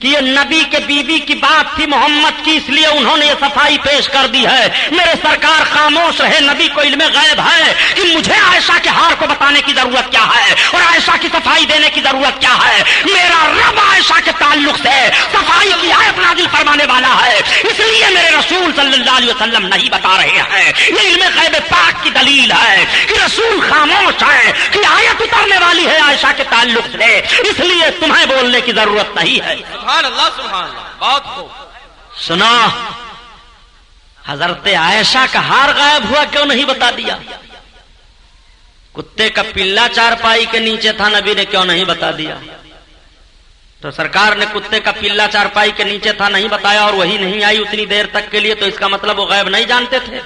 کہ یہ نبی کے بیوی کی بات تھی محمد کی، اس لیے انہوں نے یہ صفائی پیش کر دی ہے۔ میرے سرکار خاموش رہے، نبی کو علم غیب ہے کہ مجھے عائشہ کے ہار کو بتانے کی ضرورت کیا ہے اور عائشہ کی صفائی دینے کی ضرورت کیا ہے۔ میرا رب عائشہ کے تعلق سے صفائی کی آیت نازل فرمانے والا ہے، اس لیے میرے رسول صلی اللہ علیہ وسلم نہیں بتا رہے ہیں۔ یہ علم غیب پاک کی دلیل ہے کہ رسول خاموش ہے کہ آیت اترنے والی ہے عائشہ کے تعلق سے، اس لیے تمہیں بولنے کی ضرورت نہیں ہے۔ سبحان اللہ سبحان اللہ، بہت خوب۔ سنا، حضرت عائشہ کا ہار غائب ہوا کیوں نہیں بتا دیا؟ کتے کا پلہ چارپائی کے نیچے تھا، نبی نے کیوں نہیں بتا دیا؟ تو سرکار نے کتے کا پلہ چارپائی کے نیچے تھا نہیں بتایا اور وہی نہیں آئی اتنی دیر تک کے لیے، تو اس کا مطلب وہ غیب نہیں جانتے تھے؟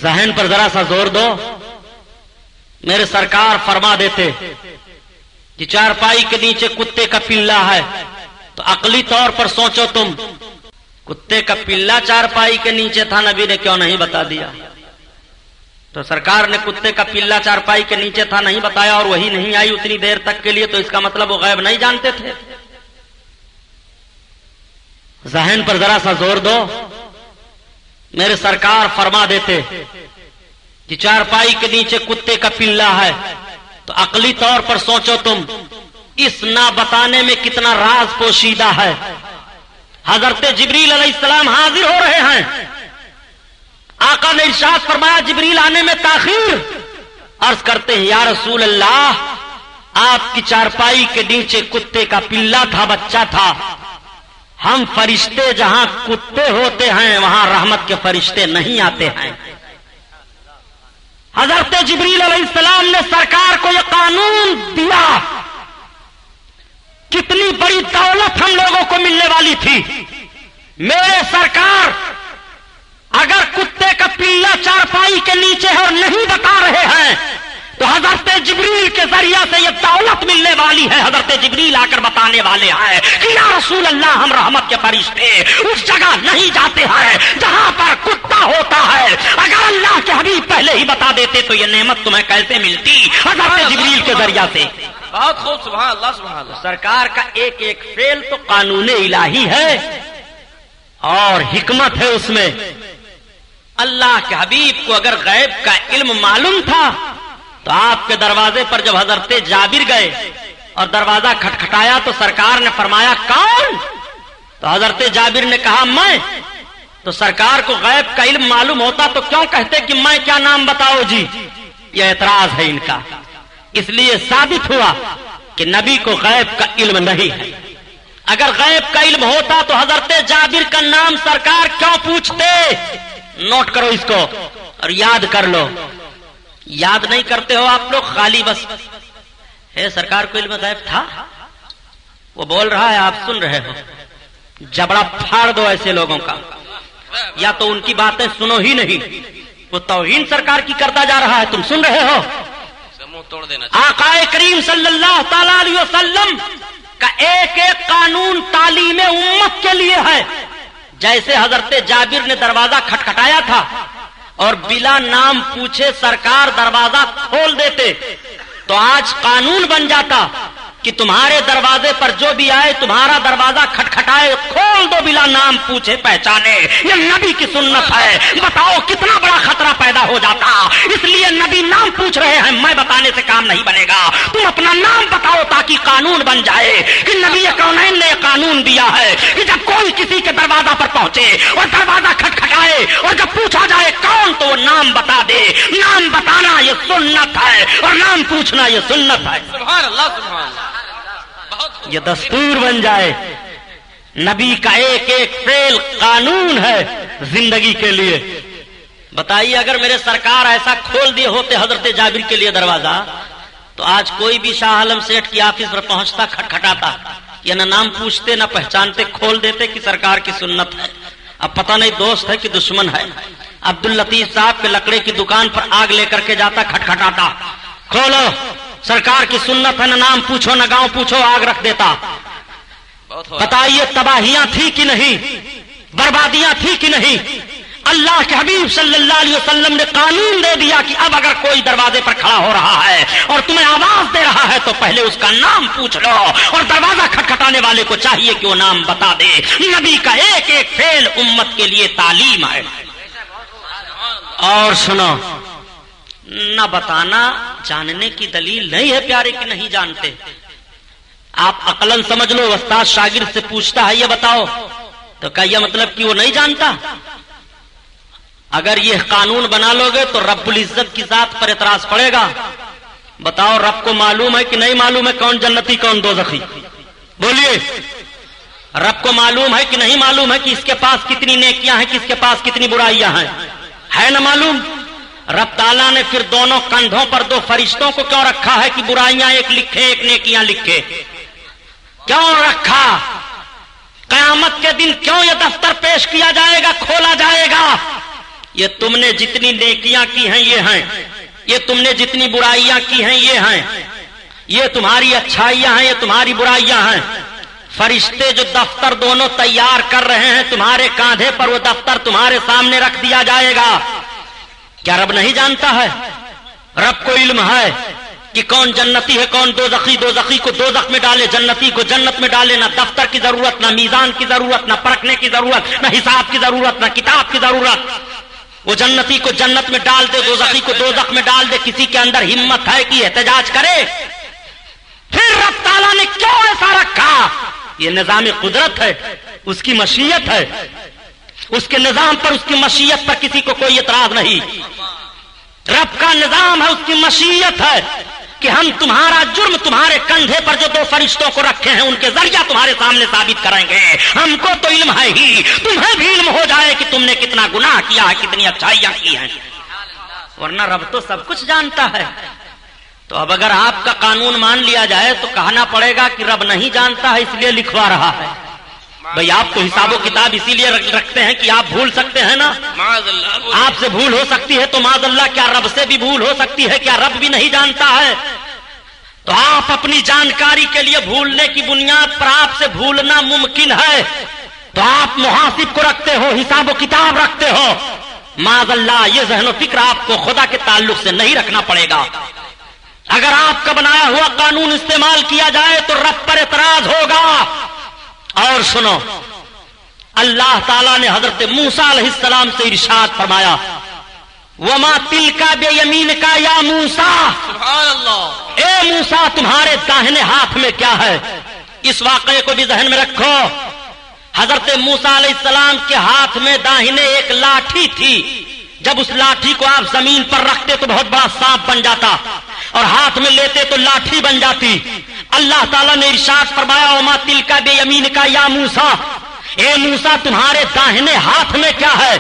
ذہن پر ذرا سا زور دو۔ میرے سرکار فرما دیتے کہ چارپائی کے نیچے کتے کا پلہ ہے تو عقلی طور پر سوچو تم، کتے کا پلہ چارپائی کے نیچے تھا، نبی نے کیوں نہیں بتا دیا؟ تو سرکار نے کتے کا پلہ چارپائی کے نیچے تھا نہیں بتایا اور وہی نہیں آئی اتنی دیر تک کے لیے، تو اس کا مطلب وہ غیب نہیں جانتے تھے؟ ذہن پر ذرا سا زور دو۔ میرے سرکار فرما دیتے کہ چارپائی کے نیچے کتے کا پلہ ہے تو عقلی طور پر سوچو تم اس نہ بتانے میں کتنا راز پوشیدہ ہے. حضرت جبریل علیہ السلام حاضر ہو رہے ہیں. آقا نے ارشاد فرمایا جبریل آنے میں تاخیر. عرض کرتے ہیں یا رسول اللہ آپ کی چارپائی کے نیچے کتے کا پلہ تھا, بچہ تھا. ہم فرشتے جہاں کتے ہوتے ہیں وہاں رحمت کے فرشتے نہیں آتے ہیں. حضرت جبریل علیہ السلام نے سرکار کو یہ قانون دیا. کتنی بڑی دولت ہم لوگوں کو ملنے والی تھی. میرے سرکار اگر کتے کا پلہ چارپائی کے نیچے ہے اور نہیں بتا رہے ہیں تو حضرت جبریل کے ذریعہ سے یہ دولت ملنے والی ہے. حضرت جبریل آ کر بتانے والے ہیں کہ یا رسول اللہ ہم رحمت کے فرشتے اس جگہ نہیں جاتے ہیں جہاں پر کتا ہوتا ہے. اگر اللہ کے حبیب پہلے ہی بتا دیتے تو یہ نعمت تمہیں کیسے ملتی؟ حضرت جبریل کے ذریعہ سے. بہت خوب, سبحان اللہ سبحان اللہ. سرکار کا ایک ایک فعل تو قانون الہی ہے اور حکمت ہے اس میں. اللہ کے حبیب کو اگر غیب کا علم معلوم تھا تو آپ کے دروازے پر جب حضرت جابر گئے اور دروازہ کھٹکھٹایا تو سرکار نے فرمایا کون؟ تو حضرت جابر نے کہا میں. تو سرکار کو غیب کا علم معلوم ہوتا تو کیوں کہتے کہ میں کیا نام بتاؤ جی؟ یہ اعتراض ہے ان کا. اس لیے ثابت ہوا کہ نبی کو غیب کا علم نہیں ہے. اگر غیب کا علم ہوتا تو حضرت جابر کا نام سرکار کیوں پوچھتے؟ نوٹ کرو اس کو اور یاد کر لو. یاد نہیں کرتے ہو آپ لوگ, خالی بس ہے سرکار کو علم غیب تھا. وہ بول رہا ہے آپ سن رہے ہو. جبڑا پھاڑ دو ایسے لوگوں کا. یا تو ان کی باتیں سنو ہی نہیں, وہ توہین سرکار کی کرتا جا رہا ہے, تم سن رہے ہو. توڑ دینا. آقا کریم صلی اللہ تعالی علیہ وسلم کا ایک ایک قانون تعلیم امت کے لیے ہے. جیسے حضرت جابر نے دروازہ کھٹکھٹایا تھا اور بلا نام پوچھے سرکار دروازہ کھول دیتے تو آج قانون بن جاتا کہ تمہارے دروازے پر جو بھی آئے تمہارا دروازہ کھٹکھٹائے کھول دو بلا نام پوچھے پہچانے. یہ نبی کی سنت ہے. بتاؤ کتنا بڑا خطرہ پیدا ہو جاتا. اس لیے نبی نام پوچھ رہے ہیں, میں بتانے سے کام نہیں بنے گا. تم اپنا نام بتاؤ تاکہ قانون بن جائے کہ نبی کونین نے قانون دیا ہے کہ جب کوئی کسی کے دروازہ پر پہنچے اور دروازہ کھٹکھٹائے اور جب پوچھا جائے کون تو وہ نام بتا دے. نام بتانا یہ سنت ہے اور نام پوچھنا یہ سنت ہے. سبحان اللہ سبحان اللہ. یہ دستور بن جائے. نبی کا ایک ایک فعل قانون ہے زندگی کے لیے. بتائیے اگر میرے سرکار ایسا کھول دیے ہوتے حضرت جابر کے لیے دروازہ تو آج کوئی بھی شاہ عالم سیٹھ کی آفس پر پہنچتا کھٹکھٹاتا یا نہ نام پوچھتے نہ پہچانتے, کھول دیتے کہ سرکار کی سنت ہے. اب پتہ نہیں دوست ہے کہ دشمن ہے. عبداللطیف صاحب کے لکڑے کی دکان پر آگ لے کر کے جاتا کھٹکھٹاتا, کھولو سرکار کی سنت ہے, نہ نام پوچھو نہ گاؤں پوچھو, آگ رکھ دیتا. بتائیے تباہیاں تھی کہ نہیں, بربادیاں تھی کہ نہیں؟ اللہ کے حبیب صلی اللہ علیہ وسلم نے قانون دے دیا کہ اب اگر کوئی دروازے پر کھڑا ہو رہا ہے اور تمہیں آواز دے رہا ہے تو پہلے اس کا نام پوچھ لو, اور دروازہ کھٹکھٹانے والے کو چاہیے کہ وہ نام بتا دے. نبی کا ایک ایک فعل امت کے لیے تعلیم ہے. اور سنو, نہ بتانا جاننے کی دلیل نہیں ہے پیارے کہ نہیں جانتے. آپ عقلاً سمجھ لو, استاد شاگرد سے پوچھتا ہے یہ بتاؤ تو کیا یہ مطلب کہ وہ نہیں جانتا؟ اگر یہ قانون بنا لو گے تو رب العزت کی ذات پر اعتراض پڑے گا. بتاؤ رب کو معلوم ہے کہ نہیں معلوم ہے کون جنتی کون دوزخی؟ بولیے. رب کو معلوم ہے کہ نہیں معلوم ہے کہ اس کے پاس کتنی نیکیاں ہیں کس کے پاس کتنی برائیاں ہیں؟ ہے نہ معلوم. رب تعالیٰ نے پھر دونوں کندھوں پر دو فرشتوں کو کیوں رکھا ہے کہ برائیاں ایک لکھے ایک نیکیاں لکھے؟ کیوں رکھا؟ قیامت کے دن کیوں یہ دفتر پیش کیا جائے گا, کھولا جائے گا؟ یہ تم نے جتنی نیکیاں کی ہیں یہ ہیں, یہ تم نے جتنی برائیاں کی ہیں یہ ہیں, یہ تمہاری اچھائیاں ہیں یہ تمہاری برائیاں ہیں. فرشتے جو دفتر دونوں تیار کر رہے ہیں تمہارے کاندھے پر وہ دفتر تمہارے سامنے رکھ دیا جائے گا. کیا رب نہیں جانتا ہے؟ رب کو علم ہے کہ کون جنتی ہے کون دوزخی، دوزخی کو دوزخ میں ڈالے، جنتی کو جنت میں ڈالے، نہ دفتر کی ضرورت، نہ میزان کی ضرورت، نہ پرکھنے کی ضرورت، نہ حساب کی ضرورت، نہ کتاب کی ضرورت۔ وہ جنتی کو جنت میں ڈال دے، دوزخی کو دوزخ میں ڈال دے۔ کسی کے اندر ہمت ہے کہ احتجاج کرے؟ پھر رب تعالیٰ نے کیوں ایسا رکھا؟ یہ نظام قدرت ہے، اس کی مشیت ہے، اس کے نظام پر، اس کی مشیت پر کسی کو کوئی اعتراض نہیں۔ رب کا نظام ہے، اس کی مشیت ہے کہ ہم تمہارا جرم تمہارے کندھے پر جو دو فرشتوں کو رکھے ہیں ان کے ذریعہ تمہارے سامنے ثابت کریں گے۔ ہم کو تو علم ہے ہی، تمہیں بھی علم ہو جائے کہ تم نے کتنا گناہ کیا ہے، کتنی اچھائیاں کی ہیں، ورنہ رب تو سب کچھ جانتا ہے۔ تو اب اگر آپ کا قانون مان لیا جائے تو کہنا پڑے گا کہ رب نہیں جانتا ہے اس لیے لکھوا رہا ہے۔ بھئی آپ کو حساب و کتاب اسی لیے رکھتے ہیں کہ آپ بھول سکتے ہیں نا، معاذ اللہ، آپ سے بھول ہو سکتی ہے تو معاذ اللہ کیا رب سے بھی بھول ہو سکتی ہے؟ کیا رب بھی نہیں جانتا ہے؟ تو آپ اپنی جانکاری کے لیے بھولنے کی بنیاد پر آپ سے بھولنا ممکن ہے، تو آپ محاسب کو رکھتے ہو، حساب و کتاب رکھتے ہو۔ معاذ اللہ یہ ذہن و فکر آپ کو خدا کے تعلق سے نہیں رکھنا پڑے گا۔ اگر آپ کا بنایا ہوا قانون استعمال کیا جائے تو رب پر اعتراض ہوگا۔ اور سنو، اللہ تعالیٰ نے حضرت موسیٰ علیہ السلام سے ارشاد فرمایا، وَمَا تِلْكَ بِيَمِينِكَ يَا موسیٰ، سبحان اللہ، اے موسیٰ تمہارے داہنے ہاتھ میں کیا ہے؟ اس واقعے کو بھی ذہن میں رکھو۔ حضرت موسیٰ علیہ السلام کے ہاتھ میں داہنے ایک لاٹھی تھی، جب اس لاٹھی کو آپ زمین پر رکھتے تو بہت بڑا سانپ بن جاتا، اور ہاتھ میں لیتے تو لاٹھی بن جاتی۔ اللہ تعالیٰ نے ارشاد فرمایا، وَمَا تِلْكَ بِيَمِينِكَ يَا موسیٰ، اے موسیٰ تمہارے داہنے ہاتھ میں کیا ہے؟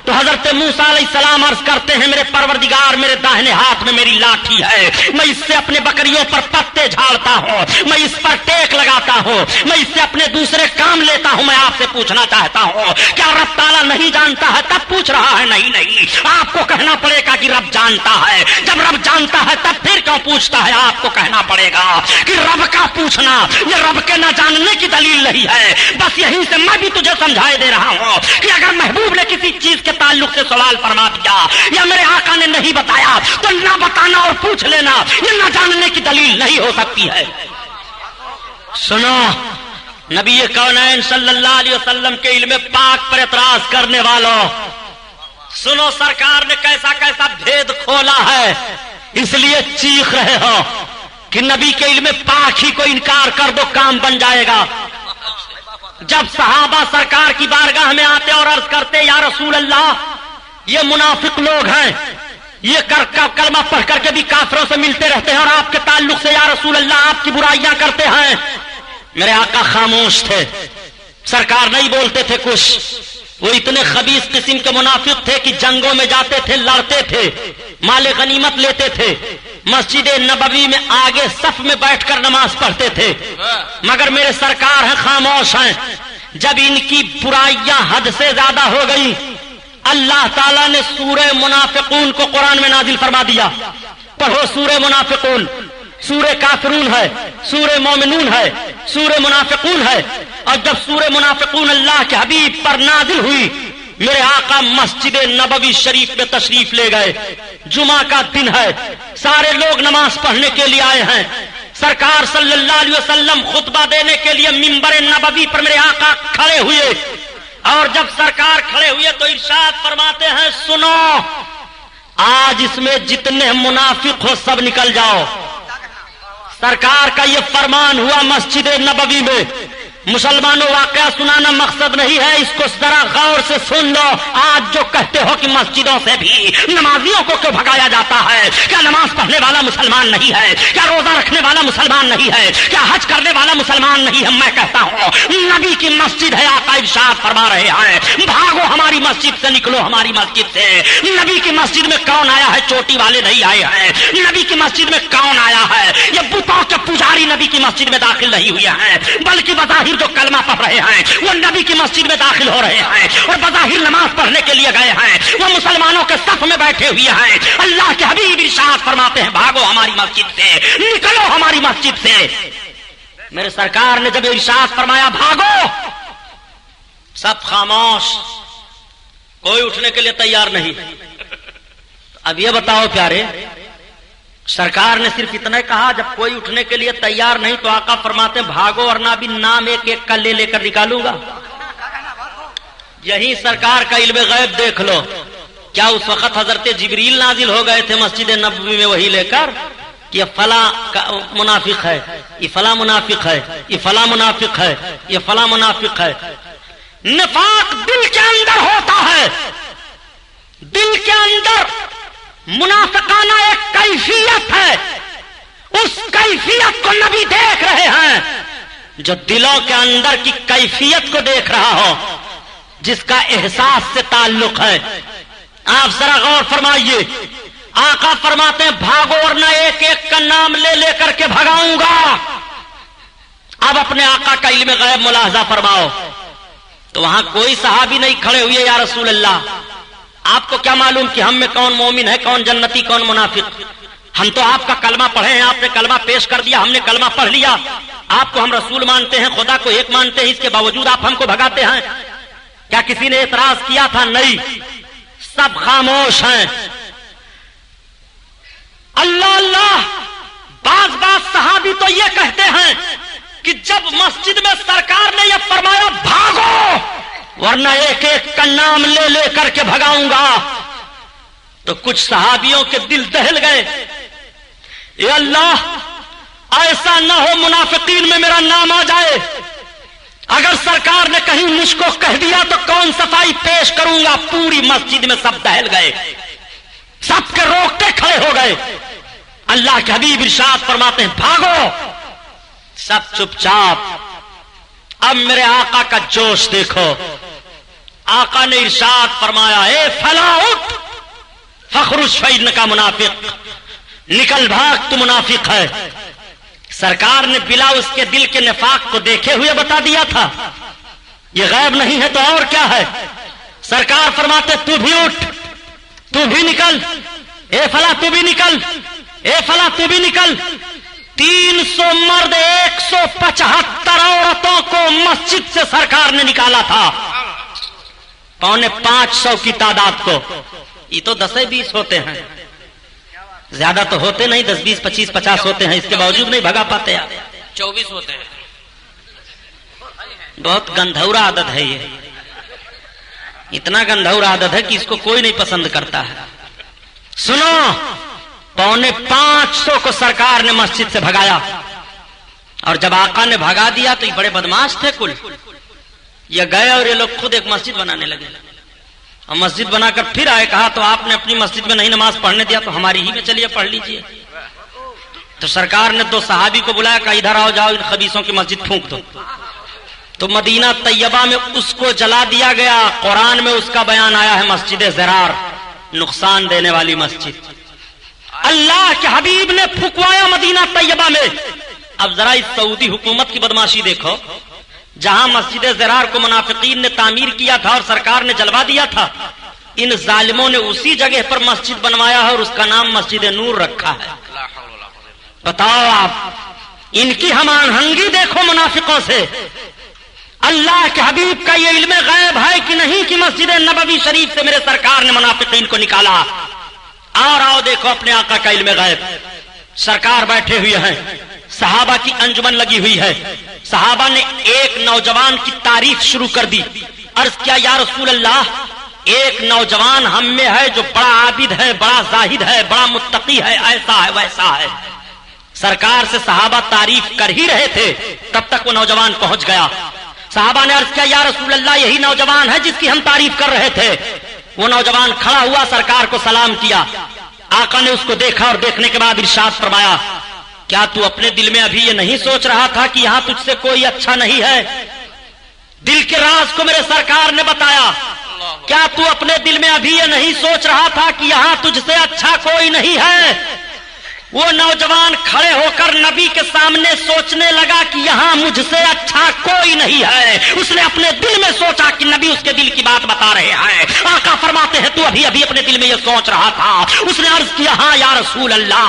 تو حضرت موسیٰ علیہ السلام عرض کرتے ہیں، میرے پروردگار میرے داہنے ہاتھ میں میری لاٹھی ہے، میں اس سے اپنے بکریوں پر پتے جھاڑتا ہوں، میں اس پر ٹیک لگاتا ہوں، میں اس سے اپنے دوسرے کام لیتا ہوں۔ میں آپ سے پوچھنا چاہتا ہوں، کیا رب تعالیٰ نہیں جانتا ہے تب پوچھ رہا ہے؟ نہیں نہیں، آپ کو کہنا پڑے گا کہ رب جانتا ہے۔ جب رب جانتا ہے تب پھر کیوں پوچھتا ہے؟ آپ کو کہنا پڑے گا کہ رب کا پوچھنا یہ رب کے نہ جاننے کی دلیل نہیں ہے۔ بس یہیں سے میں بھی تجھے سمجھائے دے رہا ہوں کہ اگر محبوب نے کسی چیز کے تعلق سے سوال فرما دیا یا میرے آقا نے نہیں بتایا تو نہ بتانا اور پوچھ لینا یہ نہ جاننے کی دلیل نہیں ہو سکتی ہے۔ سنو، نبی کونین صلی اللہ علیہ وسلم کے علم پاک پر اعتراض کرنے والوں، سنو سرکار نے کیسا کیسا بھید کھولا ہے، اس لیے چیخ رہے ہو کہ نبی کے علم پاک ہی کو انکار کر دو کام بن جائے گا۔ جب صحابہ سرکار کی بارگاہ میں آتے اور عرض کرتے، یا رسول اللہ یہ منافق لوگ ہیں، یہ کلمہ پڑھ کر کے بھی کافروں سے ملتے رہتے ہیں، اور آپ کے تعلق سے یا رسول اللہ آپ کی برائیاں کرتے ہیں۔ میرے آقا خاموش تھے، سرکار نہیں بولتے تھے کچھ۔ وہ اتنے خبیث قسم کے منافق تھے کہ جنگوں میں جاتے تھے، لڑتے تھے، مال غنیمت لیتے تھے، مسجد نبوی میں آگے صف میں بیٹھ کر نماز پڑھتے تھے، مگر میرے سرکار ہیں خاموش ہیں۔ جب ان کی برائیاں حد سے زیادہ ہو گئی، اللہ تعالیٰ نے سورہ منافقون کو قرآن میں نازل فرما دیا۔ پڑھو سورہ منافقون، سورہ کافرون ہے، سورہ مومنون ہے، سورہ منافقون ہے۔ اور جب سورہ منافقون اللہ کے حبیب پر نازل ہوئی، میرے آقا مسجد نبوی شریف میں تشریف لے گئے۔ جمعہ کا دن ہے، سارے لوگ نماز پڑھنے کے لیے آئے ہیں۔ سرکار صلی اللہ علیہ وسلم خطبہ دینے کے لیے منبر نبوی پر میرے آقا کھڑے ہوئے، اور جب سرکار کھڑے ہوئے تو ارشاد فرماتے ہیں، سنو آج اس میں جتنے منافق ہو سب نکل جاؤ۔ سرکار کا یہ فرمان ہوا مسجد نبوی میں۔ مسلمانوں واقعہ سنانا مقصد نہیں ہے، اس کو ذرا غور سے سن لو۔ آج جو کہتے ہو کہ مسجدوں سے بھی نمازیوں کو کیوں بھگایا جاتا ہے، کیا نماز پڑھنے والا مسلمان نہیں ہے؟ کیا روزہ رکھنے والا مسلمان نہیں ہے؟ کیا حج کرنے والا مسلمان نہیں ہے؟ میں کہتا ہوں نبی کی مسجد ہے، آقا ارشاد فرما رہے ہیں، بھاگو ہماری مسجد سے، نکلو ہماری مسجد سے۔ نبی کی مسجد میں کون آیا ہے؟ چوٹی والے نہیں آئے ہیں۔ نبی کی مسجد میں کون آیا ہے؟ یہ بتوں کے پجاری نبی کی مسجد میں داخل نہیں ہوئے ہیں، بلکہ بظاہر جو کلمہ پڑھ رہے ہیں وہ نبی کی مسجد میں داخل ہو رہے ہیں، اور بظاہر نماز پڑھنے کے لیے گئے ہیں، وہ مسلمانوں کے صف میں بیٹھے ہوئے ہیں۔ اللہ کے حبیب ارشاد فرماتے ہیں، بھاگو ہماری مسجد سے، نکلو ہماری مسجد سے۔ میرے سرکار نے جب ارشاد فرمایا بھاگو، سب خاموش، کوئی اٹھنے کے لیے تیار نہیں۔ اب یہ بتاؤ پیارے، سرکار نے صرف اتنا ہی کہا، جب کوئی اٹھنے کے لیے تیار نہیں تو آقا فرماتے ہیں بھاگو ورنہ بھی نام ایک ایک کا لے کر نکالوں گا۔ یہی سرکار کا علم غیب دیکھ لو، کیا اس وقت حضرت جبریل نازل ہو گئے تھے مسجد نبوی میں وہی لے کر کہ یہ فلاں منافق ہے، یہ فلاں منافق ہے، یہ فلاں منافق ہے، یہ فلاں منافق ہے۔ نفاق دل کے اندر ہوتا ہے، دل کے اندر منافقانہ ایک کیفیت ہے، اس کیفیت کو نبی دیکھ رہے ہیں۔ جو دلوں کے اندر کی کیفیت کو دیکھ رہا ہو، جس کا احساس سے تعلق ہے، آپ ذرا غور فرمائیے۔ آقا فرماتے ہیں بھاگو ورنہ ایک ایک کا نام لے کر کے بھگاؤں گا۔ اب اپنے آقا کا علم غیب ملاحظہ فرماؤ، تو وہاں کوئی صحابی نہیں کھڑے ہوئے یا رسول اللہ آپ کو کیا معلوم کہ ہم میں کون مومن ہے، کون جنتی، کون منافق؟ ہم تو آپ کا کلمہ پڑھے ہیں، آپ نے کلمہ پیش کر دیا، ہم نے کلمہ پڑھ لیا، آپ کو ہم رسول مانتے ہیں، خدا کو ایک مانتے ہیں، اس کے باوجود آپ ہم کو بھگاتے ہیں۔ کیا کسی نے اعتراض کیا تھا؟ نہیں، سب خاموش ہیں۔ اللہ اللہ، بعض صحابی تو یہ کہتے ہیں کہ جب مسجد میں سرکار نے یہ فرمایا بھاگو ورنہ ایک ایک کا نام لے کر کے بھگاؤں گا، تو کچھ صحابیوں کے دل دہل گئے۔ اے اللہ، ایسا نہ ہو منافقین میں میرا نام آ جائے، اگر سرکار نے کہیں مجھ کو کہہ دیا تو کون صفائی پیش کروں گا۔ پوری مسجد میں سب دہل گئے، سب کے روکتے کھڑے ہو گئے۔ اللہ کے حبیب ارشاد فرماتے ہیں بھاگو، سب چپ چاپ۔ اب میرے آقا کا جوش دیکھو، آقا نے ارشاد فرمایا اے فلا اٹھ فخرج فإنک منافق، نکل بھاگ تو منافق ہے۔ سرکار نے بلا اس کے دل کے نفاق کو دیکھے ہوئے بتا دیا تھا، یہ غیب نہیں ہے تو اور کیا ہے؟ سرکار فرماتے تو بھی اٹھ، تو بھی نکل، اے فلا تو بھی نکل، اے فلا تو بھی نکل۔ 300 مرد 175 عورتوں کو مسجد سے سرکار نے نکالا تھا، 550 کی تعداد کو۔ یہ تو 10-20 ہوتے ہیں، زیادہ تو ہوتے نہیں، 10 20 25 50 ہوتے ہیں، اس کے باوجود نہیں بھگا پاتے آپ۔ 24 ہوتے ہیں۔ بہت گندھورا عادت ہے یہ، اتنا گندھورا عادت ہے کہ اس کو کوئی نہیں پسند کرتا ہے۔ سنو، 550 کو سرکار نے مسجد سے بھگایا، اور جب آقا نے بھگا دیا تو یہ بڑے بدماش تھے کل، یہ گئے اور یہ لوگ خود ایک مسجد بنانے لگے، اور مسجد بنا کر پھر آئے، کہا تو آپ نے اپنی مسجد میں نہیں نماز پڑھنے دیا تو ہماری ہی میں چلیے پڑھ لیجئے۔ تو سرکار نے 2 صحابی کو بلایا کہ ادھر آؤ، جاؤ ان خبیثوں کی مسجد پھونک دو۔ تو مدینہ طیبہ میں اس کو جلا دیا گیا۔ قرآن میں اس کا بیان آیا ہے مسجد زرار، نقصان دینے والی مسجد۔ اللہ کے حبیب نے پھکوایا مدینہ طیبہ میں۔ اب ذرا اس سعودی حکومت کی بدماشی دیکھو، جہاں مسجد زرار کو منافقین نے تعمیر کیا تھا اور سرکار نے جلوا دیا تھا، ان ظالموں نے اسی جگہ پر مسجد بنوایا ہے اور اس کا نام مسجد نور رکھا ہے۔ بتاؤ آپ، ان کی ہم آہنگی دیکھو منافقوں سے۔ اللہ کے حبیب کا یہ علم غیب ہے کہ نہیں کہ مسجد نبوی شریف سے میرے سرکار نے منافقین کو نکالا؟ اور آؤ دیکھو اپنے آقا کا علم غیب۔ سرکار بیٹھے ہوئے ہیں، صحابہ کی انجمن لگی ہوئی ہے، صحابہ نے ایک نوجوان کی تعریف شروع کر دی۔ عرض کیا یا رسول اللہ، ایک نوجوان ہم میں ہے جو بڑا عابد ہے، بڑا زاہد ہے، بڑا متقی ہے، ایسا ہے ویسا ہے۔ سرکار سے صحابہ تعریف کر ہی رہے تھے، تب تک وہ نوجوان پہنچ گیا۔ صحابہ نے عرض کیا یا رسول اللہ، یہی نوجوان ہے جس کی ہم تعریف کر رہے تھے۔ وہ نوجوان کھڑا ہوا، سرکار کو سلام کیا۔ آقا نے اس کو دیکھا اور دیکھنے کے بعد ارشاد فرمایا کیا تو اپنے دل میں ابھی یہ نہیں سوچ رہا تھا کہ یہاں تجھ سے کوئی اچھا نہیں ہے؟ دل کے راز کو میرے سرکار نے بتایا۔ کیا تو اپنے دل میں ابھی یہ نہیں سوچ رہا تھا کہ یہاں تجھ سے اچھا کوئی نہیں ہے؟ وہ نوجوان کھڑے ہو کر نبی کے سامنے سوچنے لگا کہ یہاں مجھ سے اچھا کوئی نہیں ہے۔ اس نے اپنے دل میں سوچا کہ نبی اس کے دل کی بات بتا رہے ہیں۔ آقا فرماتے ہیں تو ابھی اپنے دل میں یہ سوچ رہا تھا؟ اس نے عرض کیا ہاں یا رسول اللہ۔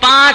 5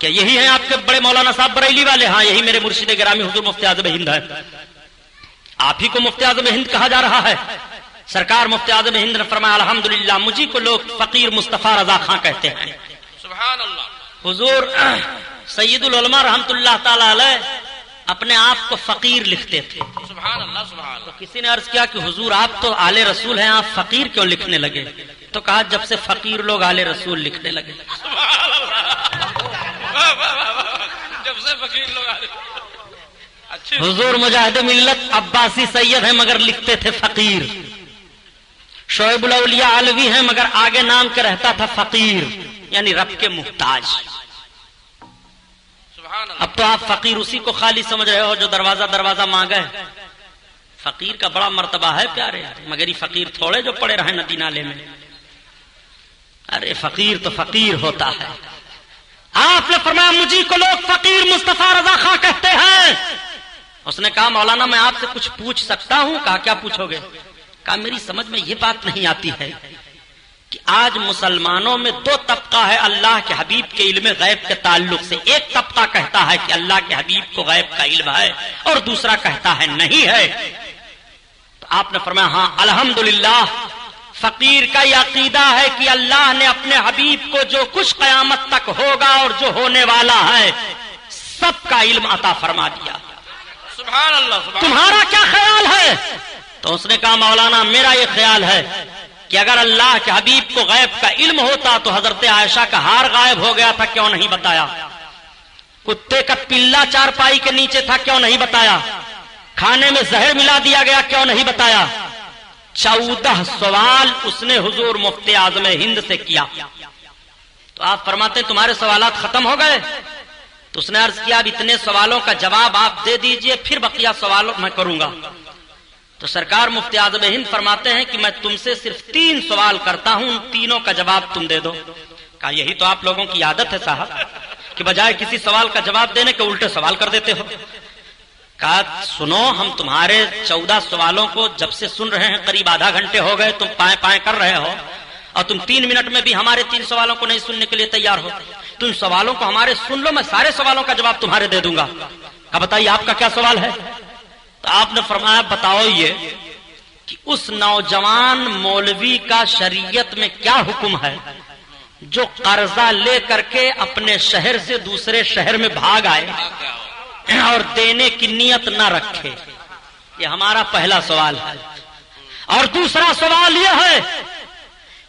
کیا یہی ہیں آپ کے بڑے مولانا صاحب بریلی والے؟ ہاں یہی میرے مرشد گرامی حضور مفتی اعظم ہند ہے. آپ ہی کو مفتی اعظم ہند کہا جا رہا ہے. سرکار مفتی اعظم ہند نے فرمایا الحمدللہ مجھے کو لوگ فقیر مصطفیٰ رضا خان کہتے ہیں. سبحان اللہ. حضور سید العلماء رحمت اللہ تعالی علیہ اپنے آپ کو فقیر لکھتے تھے. سبحان اللہ. سبحان اللہ. کسی نے عرض کیا کہ حضور آپ تو آل رسول ہیں، آپ فقیر کیوں لکھنے لگے؟ تو کہا جب سے فقیر لوگ آل رسول لکھنے لگے. سبحان اللہ. جب سے فقیر لوگ آ رہے. حضور مجاہد ملت عباسی سید ہیں مگر لکھتے تھے فقیر. شعیب الاولیاء علوی ہیں مگر آگے نام کے رہتا تھا فقیر، یعنی رب کے محتاج. سبحان اللہ. اب تو آپ فقیر اسی کو خالی سمجھ رہے ہو جو دروازہ دروازہ مانگے. فقیر کا بڑا مرتبہ ہے پیارے، مگر یہ فقیر تھوڑے جو پڑے رہے ندی نالے میں. ارے فقیر تو فقیر ہوتا ہے. آپ نے فرمایا مجھے کو لوگ فقیر مصطفیٰ رضا خان کہتے ہیں. اس نے کہا مولانا میں آپ سے کچھ پوچھ سکتا ہوں؟ کہا کیا پوچھو گے؟ کہا میری سمجھ میں یہ بات نہیں آتی ہے کہ آج مسلمانوں میں دو طبقہ ہے اللہ کے حبیب کے علم غیب کے تعلق سے. ایک طبقہ کہتا ہے کہ اللہ کے حبیب کو غیب کا علم ہے اور دوسرا کہتا ہے نہیں ہے. تو آپ نے فرمایا ہاں الحمدللہ فقیر کا یہ عقیدہ ہے کہ اللہ نے اپنے حبیب کو جو کچھ قیامت تک ہوگا اور جو ہونے والا ہے سب کا علم عطا فرما دیا. سبحان اللہ. تمہارا کیا خیال ہے؟ تو اس نے کہا مولانا میرا یہ خیال ہے کہ اگر اللہ کے حبیب کو غیب کا علم ہوتا تو حضرت عائشہ کا ہار غائب ہو گیا تھا، کیوں نہیں بتایا؟ کتے کا پلا چارپائی کے نیچے تھا، کیوں نہیں بتایا؟ کھانے میں زہر ملا دیا گیا، کیوں نہیں بتایا؟ 14 سوال اس نے حضور مفتی اعظم ہند سے کیا. تو آپ فرماتے ہیں تمہارے سوالات ختم ہو گئے؟ تو اس نے عرض کیا اب اتنے سوالوں کا جواب آپ دے دیجئے پھر بقیہ سوال میں کروں گا. تو سرکار مفتی اعظم ہند فرماتے ہیں کہ میں تم سے صرف 3 سوال کرتا ہوں، ان تینوں کا جواب تم دے دو. کہا یہی تو آپ لوگوں کی عادت ہے صاحب کہ بجائے کسی سوال کا جواب دینے کے الٹے سوال کر دیتے ہو. کہا سنو ہم تمہارے 14 سوالوں کو جب سے سن رہے ہیں قریب آدھا گھنٹے ہو گئے، تم پائیں پائیں کر رہے ہو اور تم 3 منٹ میں بھی ہمارے 3 سوالوں کو نہیں سننے کے لیے تیار ہو. تم سوالوں کو ہمارے سن لو، میں سارے سوالوں کا جواب تمہارے دے دوں گا. اب بتائیے آپ کا کیا سوال ہے؟ تو آپ نے فرمایا بتاؤ یہ کہ اس نوجوان مولوی کا شریعت میں کیا حکم ہے جو قرضہ لے کر کے اپنے شہر سے دوسرے شہر میں بھاگ آئے اور دینے کی نیت نہ رکھے. یہ ہمارا پہلا سوال ہے. اور دوسرا سوال یہ ہے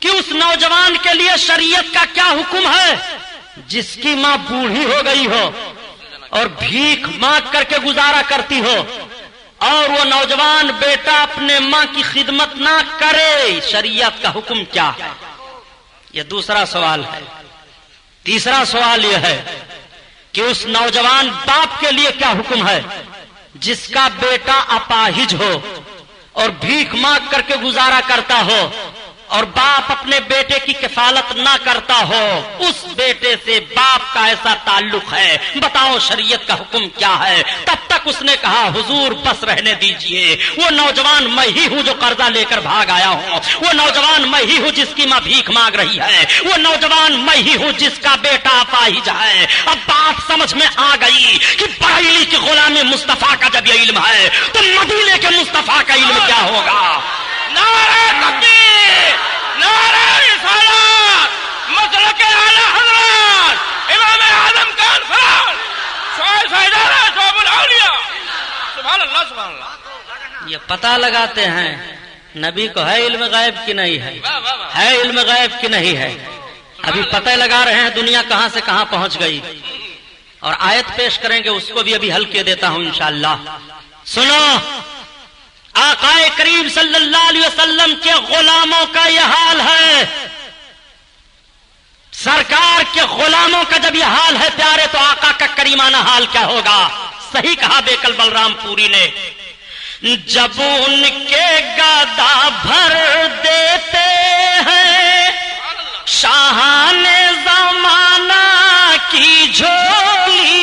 کہ اس نوجوان کے لیے شریعت کا کیا حکم ہے جس کی ماں بوڑھی ہو گئی ہو اور بھیک مانگ کر کے گزارا کرتی ہو اور وہ نوجوان بیٹا اپنے ماں کی خدمت نہ کرے، شریعت کا حکم کیا ہے؟ یہ دوسرا سوال ہے. تیسرا سوال یہ ہے کہ اس نوجوان باپ کے لیے کیا حکم ہے جس کا بیٹا اپاہج ہو اور بھیک مانگ کر کے گزارا کرتا ہو اور باپ اپنے بیٹے کی کفالت نہ کرتا ہو، اس بیٹے سے باپ کا ایسا تعلق ہے، بتاؤ شریعت کا حکم کیا ہے؟ تب تک اس نے کہا حضور بس رہنے دیجئے، وہ نوجوان میں ہی ہوں جو قرضہ لے کر بھاگ آیا ہوں، وہ نوجوان میں ہی ہوں جس کی ماں بھیک مانگ رہی ہے، وہ نوجوان میں ہی ہوں جس کا بیٹا اپاہج ہے. اب بات سمجھ میں آ گئی کہ بریلی کے غلام مصطفیٰ کا جب یہ علم ہے تو مدینے کے مصطفیٰ کا علم کیا ہوگا؟ نعرہ تکبیر، نعرہ رسالت، مسلک اعلی حضرت امام اعظم کا انفراد، شعائب سیدانہ شعب الاولیاء. سبحان اللہ. سبحان اللہ. یہ پتہ لگاتے ہیں نبی کو ہے علم غیب کی نہیں ہے، ہے علم غیب کی نہیں ہے. ابھی پتہ لگا رہے ہیں دنیا کہاں سے کہاں پہنچ گئی. اور آیت پیش کریں گے اس کو بھی ابھی حل کیے دیتا ہوں انشاءاللہ. سنو آقا کریم صلی اللہ علیہ وسلم کے غلاموں کا یہ حال ہے. سرکار کے غلاموں کا جب یہ حال ہے پیارے تو آقا کا کریمانہ حال کیا ہوگا؟ صحیح کہا بیکل بلرام پوری نے، جب ان کے گدا بھر دیتے ہیں شاہان زمانہ کی جھولی،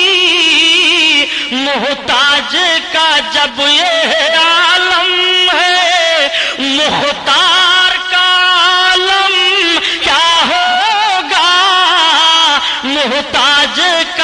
محتاج کا جب یہ عالم ہے مختار کا عالم کیا ہوگا؟ محتاج کا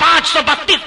532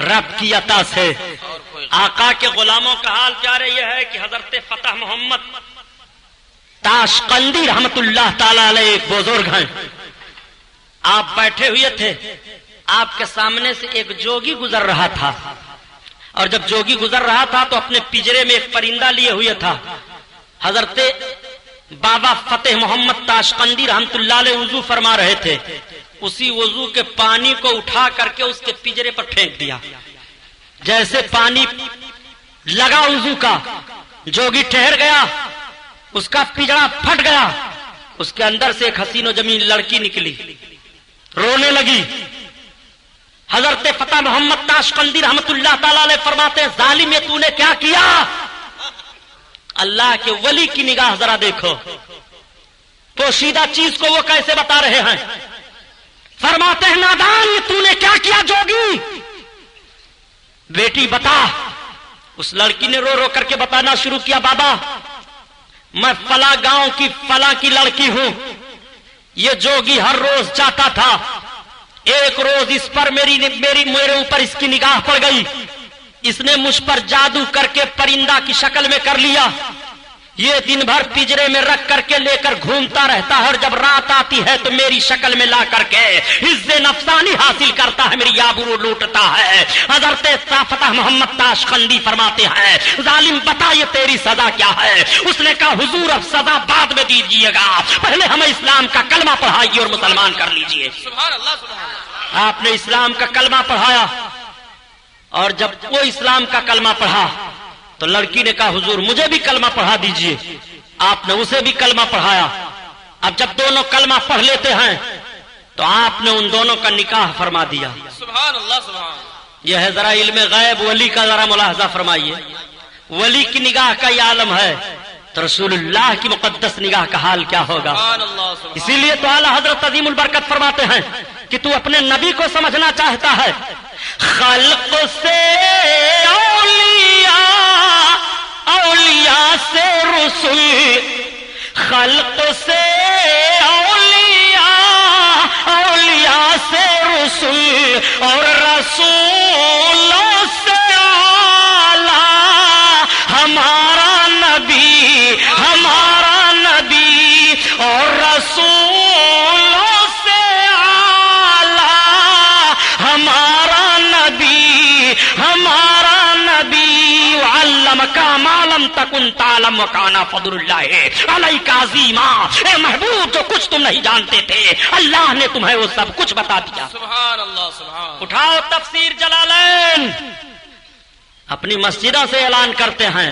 رب کی عطا سے آقا کے غلاموں کا حال پیارے یہ ہے کہ حضرت فتح محمد تاشقندی رحمت اللہ تعالی علیہ ایک بزرگ ہیں. آپ بیٹھے ہوئے تھے, آپ کے سامنے سے ایک جوگی گزر رہا تھا, اور جب جوگی گزر رہا تھا تو اپنے پجرے میں ایک پرندہ لیے ہوئے تھا. حضرت بابا فتح محمد تاشقندی رحمت اللہ علیہ وضو فرما رہے تھے. اسی وضو کے پانی کو اٹھا کر کے اس کے پجرے پر پھینک دیا. جیسے پانی لگا وضو کا, جوگی ٹھہر گیا, اس کا پجڑا پھٹ گیا, اس کے اندر سے ایک حسین و جمیل لڑکی نکلی, رونے لگی. حضرت فتح محمد تاشقندی رحمت اللہ تعالی علیہ فرماتے ہیں ظالم یہ تو نے کیا کیا؟ اللہ کے ولی کی نگاہ ذرا دیکھو, پوشیدہ چیز کو وہ کیسے بتا رہے ہیں. فرماتے ہیں نادان یہ تو نے کیا کیا جوگی؟ بیٹی بتا. اس لڑکی نے رو رو کر کے بتانا شروع کیا, بابا میں فلاں گاؤں کی فلاں کی لڑکی ہوں. یہ جوگی ہر روز جاتا تھا, ایک روز اس پر میرے اوپر اس کی نگاہ پڑ گئی. اس نے مجھ پر جادو کر کے پرندہ کی شکل میں کر لیا. یہ دن بھر پجرے میں رکھ کر کے لے کر گھومتا رہتا ہے, اور جب رات آتی ہے تو میری شکل میں لا کر کے عزت نفسانی حاصل کرتا ہے, میری آبرو لوٹتا ہے. حضرت فتح محمد تاشقندی فرماتے ہیں ظالم بتا یہ تیری سزا کیا ہے؟ اس نے کہا حضور اب سزا بعد میں دیجیے گا, پہلے ہمیں اسلام کا کلمہ پڑھائیے اور مسلمان کر لیجیے. سبحان اللہ سبحان اللہ. آپ نے اسلام کا کلمہ پڑھایا, اور جب وہ اسلام کا کلمہ پڑھا تو لڑکی نے کہا حضور مجھے بھی کلمہ پڑھا دیجئے. آپ نے اسے بھی کلمہ پڑھایا. اب جب دونوں کلمہ پڑھ لیتے ہیں تو آپ نے ان دونوں کا نکاح فرما دیا. سبحان اللہ سبحان. یہ ہے ذرا علم غیب ولی کا ذرا ملاحظہ فرمائیے. ولی کی نگاہ کا یہ عالم ہے تو رسول اللہ کی مقدس نگاہ کا حال کیا ہوگا. سبحان اللہ سبحان. اسی لیے تو اعلیٰ حضرت عظیم البرکت فرماتے ہیں کہ تو اپنے نبی کو سمجھنا چاہتا ہے, خلق سے اولیاء, اولیاء سے رسول, خلق سے اولیاء, اولیاء سے رسول, اور رسولوں سے اعلیٰ ہمارا نبی, ہمارا نبی, اور رسولوں سے اعلیٰ ہمارا نبی, ہمارا نبی. علمک ما لم تکن تعلم وکان فضل اللہ علیک عظیما. اے محبوب جو کچھ تم نہیں جانتے تھے اللہ نے تمہیں وہ سب کچھ بتا دیا. سبحان اللہ سبحان. اٹھاؤ تفسیر جلالین, اپنی مسجدوں سے اعلان کرتے ہیں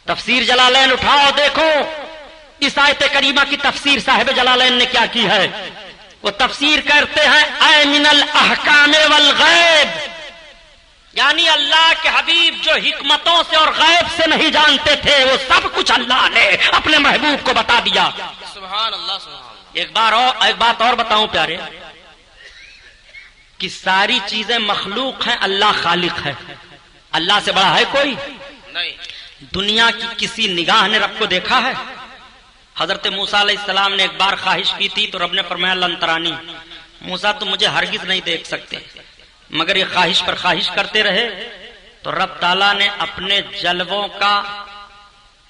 تفسیر جلالین اٹھاؤ. دیکھو اس آیت کریمہ کی تفسیر صاحب جلالین نے کیا کی ہے. وہ تفسیر کرتے ہیں اے من الاحکام والغیب, یعنی اللہ کے حبیب جو حکمتوں سے اور غیب سے نہیں جانتے تھے وہ سب کچھ اللہ نے اپنے محبوب کو بتا دیا. سبحان اللہ سبحان. ایک بات اور بتاؤں پیارے, کہ ساری چیزیں مخلوق ہیں, اللہ خالق ہے. اللہ سے بڑا ہے کوئی نہیں. دنیا کی کسی نگاہ نے رب کو دیکھا ہے؟ حضرت موسیٰ علیہ السلام نے ایک بار خواہش کی تھی تو رب نے فرمایا لن ترانی, موسیٰ تم مجھے ہرگز نہیں دیکھ سکتے. مگر یہ خواہش پر خواہش کرتے رہے تو رب تعالیٰ نے اپنے جلووں کا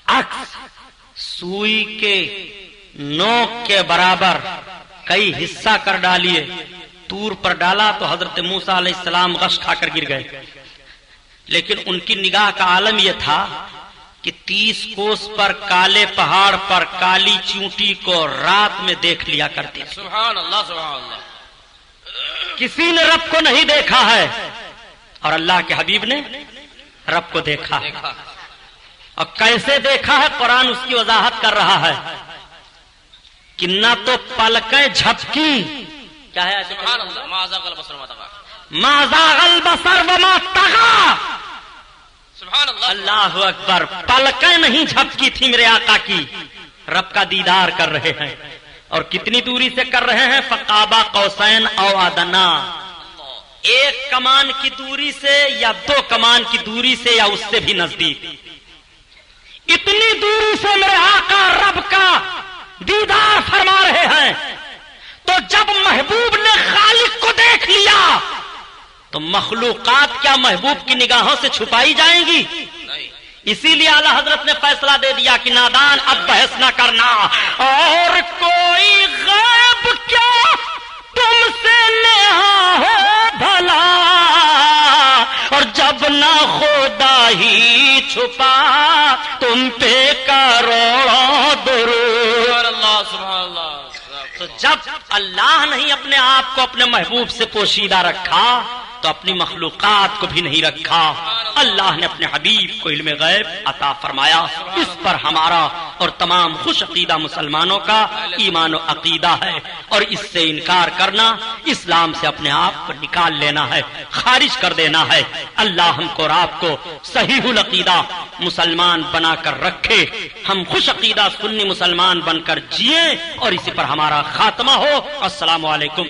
عکس سوئی کے نوک کے برابر کئی حصہ کر ڈالیے, طور پر ڈالا تو حضرت موسیٰ علیہ السلام غش کھا کر گر گئے. لیکن ان کی نگاہ کا عالم یہ تھا کہ 30 کوس پر کالے پہاڑ پر کالی چونٹی کو رات میں دیکھ لیا کرتے تھے. سبحان اللہ سبحان اللہ. کسی نے رب کو نہیں دیکھا ہے, اور اللہ کے حبیب نے رب کو دیکھا ہے. اور کیسے دیکھا ہے قرآن اس کی وضاحت کر رہا ہے کہ نہ تو پلکیں جھپکی, کیا ہے سبحان اللہ. ما زاغ البصر وما طغى. ما زاغ البصر وما طغى. سبحان اللہ. اللہ اکبر. پلکیں نہیں جھپکی تھی میرے آقا کی, رب کا دیدار کر رہے ہیں. اور کتنی دوری سے کر رہے ہیں؟ فقابا قوسین او ادنا, ایک کمان کی دوری سے یا 2 کمان کی دوری سے یا اس سے بھی نزدیک. اتنی دوری سے میرے آقا رب کا دیدار فرما رہے ہیں. تو جب محبوب نے خالق کو دیکھ لیا تو مخلوقات کیا محبوب کی نگاہوں سے چھپائی جائیں گی؟ نہیں. اسی لیے اعلی حضرت نے فیصلہ دے دیا کہ نادان اب بحث نہ کرنا، اور کوئی غیب کیا تم سے نہا ہو بھلا، اور جب نہ خدا ہی چھپا تم پہ کروڑوں درود. سبحان اللہ سبحان اللہ. تو جب اللہ نہیں اپنے آپ کو اپنے محبوب سے پوشیدہ رکھا تو اپنی مخلوقات کو بھی نہیں رکھا. اللہ نے اپنے حبیب کو علم غیب عطا فرمایا. اس پر ہمارا اور تمام خوش عقیدہ مسلمانوں کا ایمان و عقیدہ ہے، اور اس سے انکار کرنا اسلام سے اپنے آپ کو نکال لینا ہے، خارج کر دینا ہے. اللہ ہم کو اور آپ کو صحیح العقیدہ مسلمان بنا کر رکھے، ہم خوش عقیدہ سنی مسلمان بن کر جیے، اور اسی پر ہمارا خاتمہ ہو. السلام علیکم.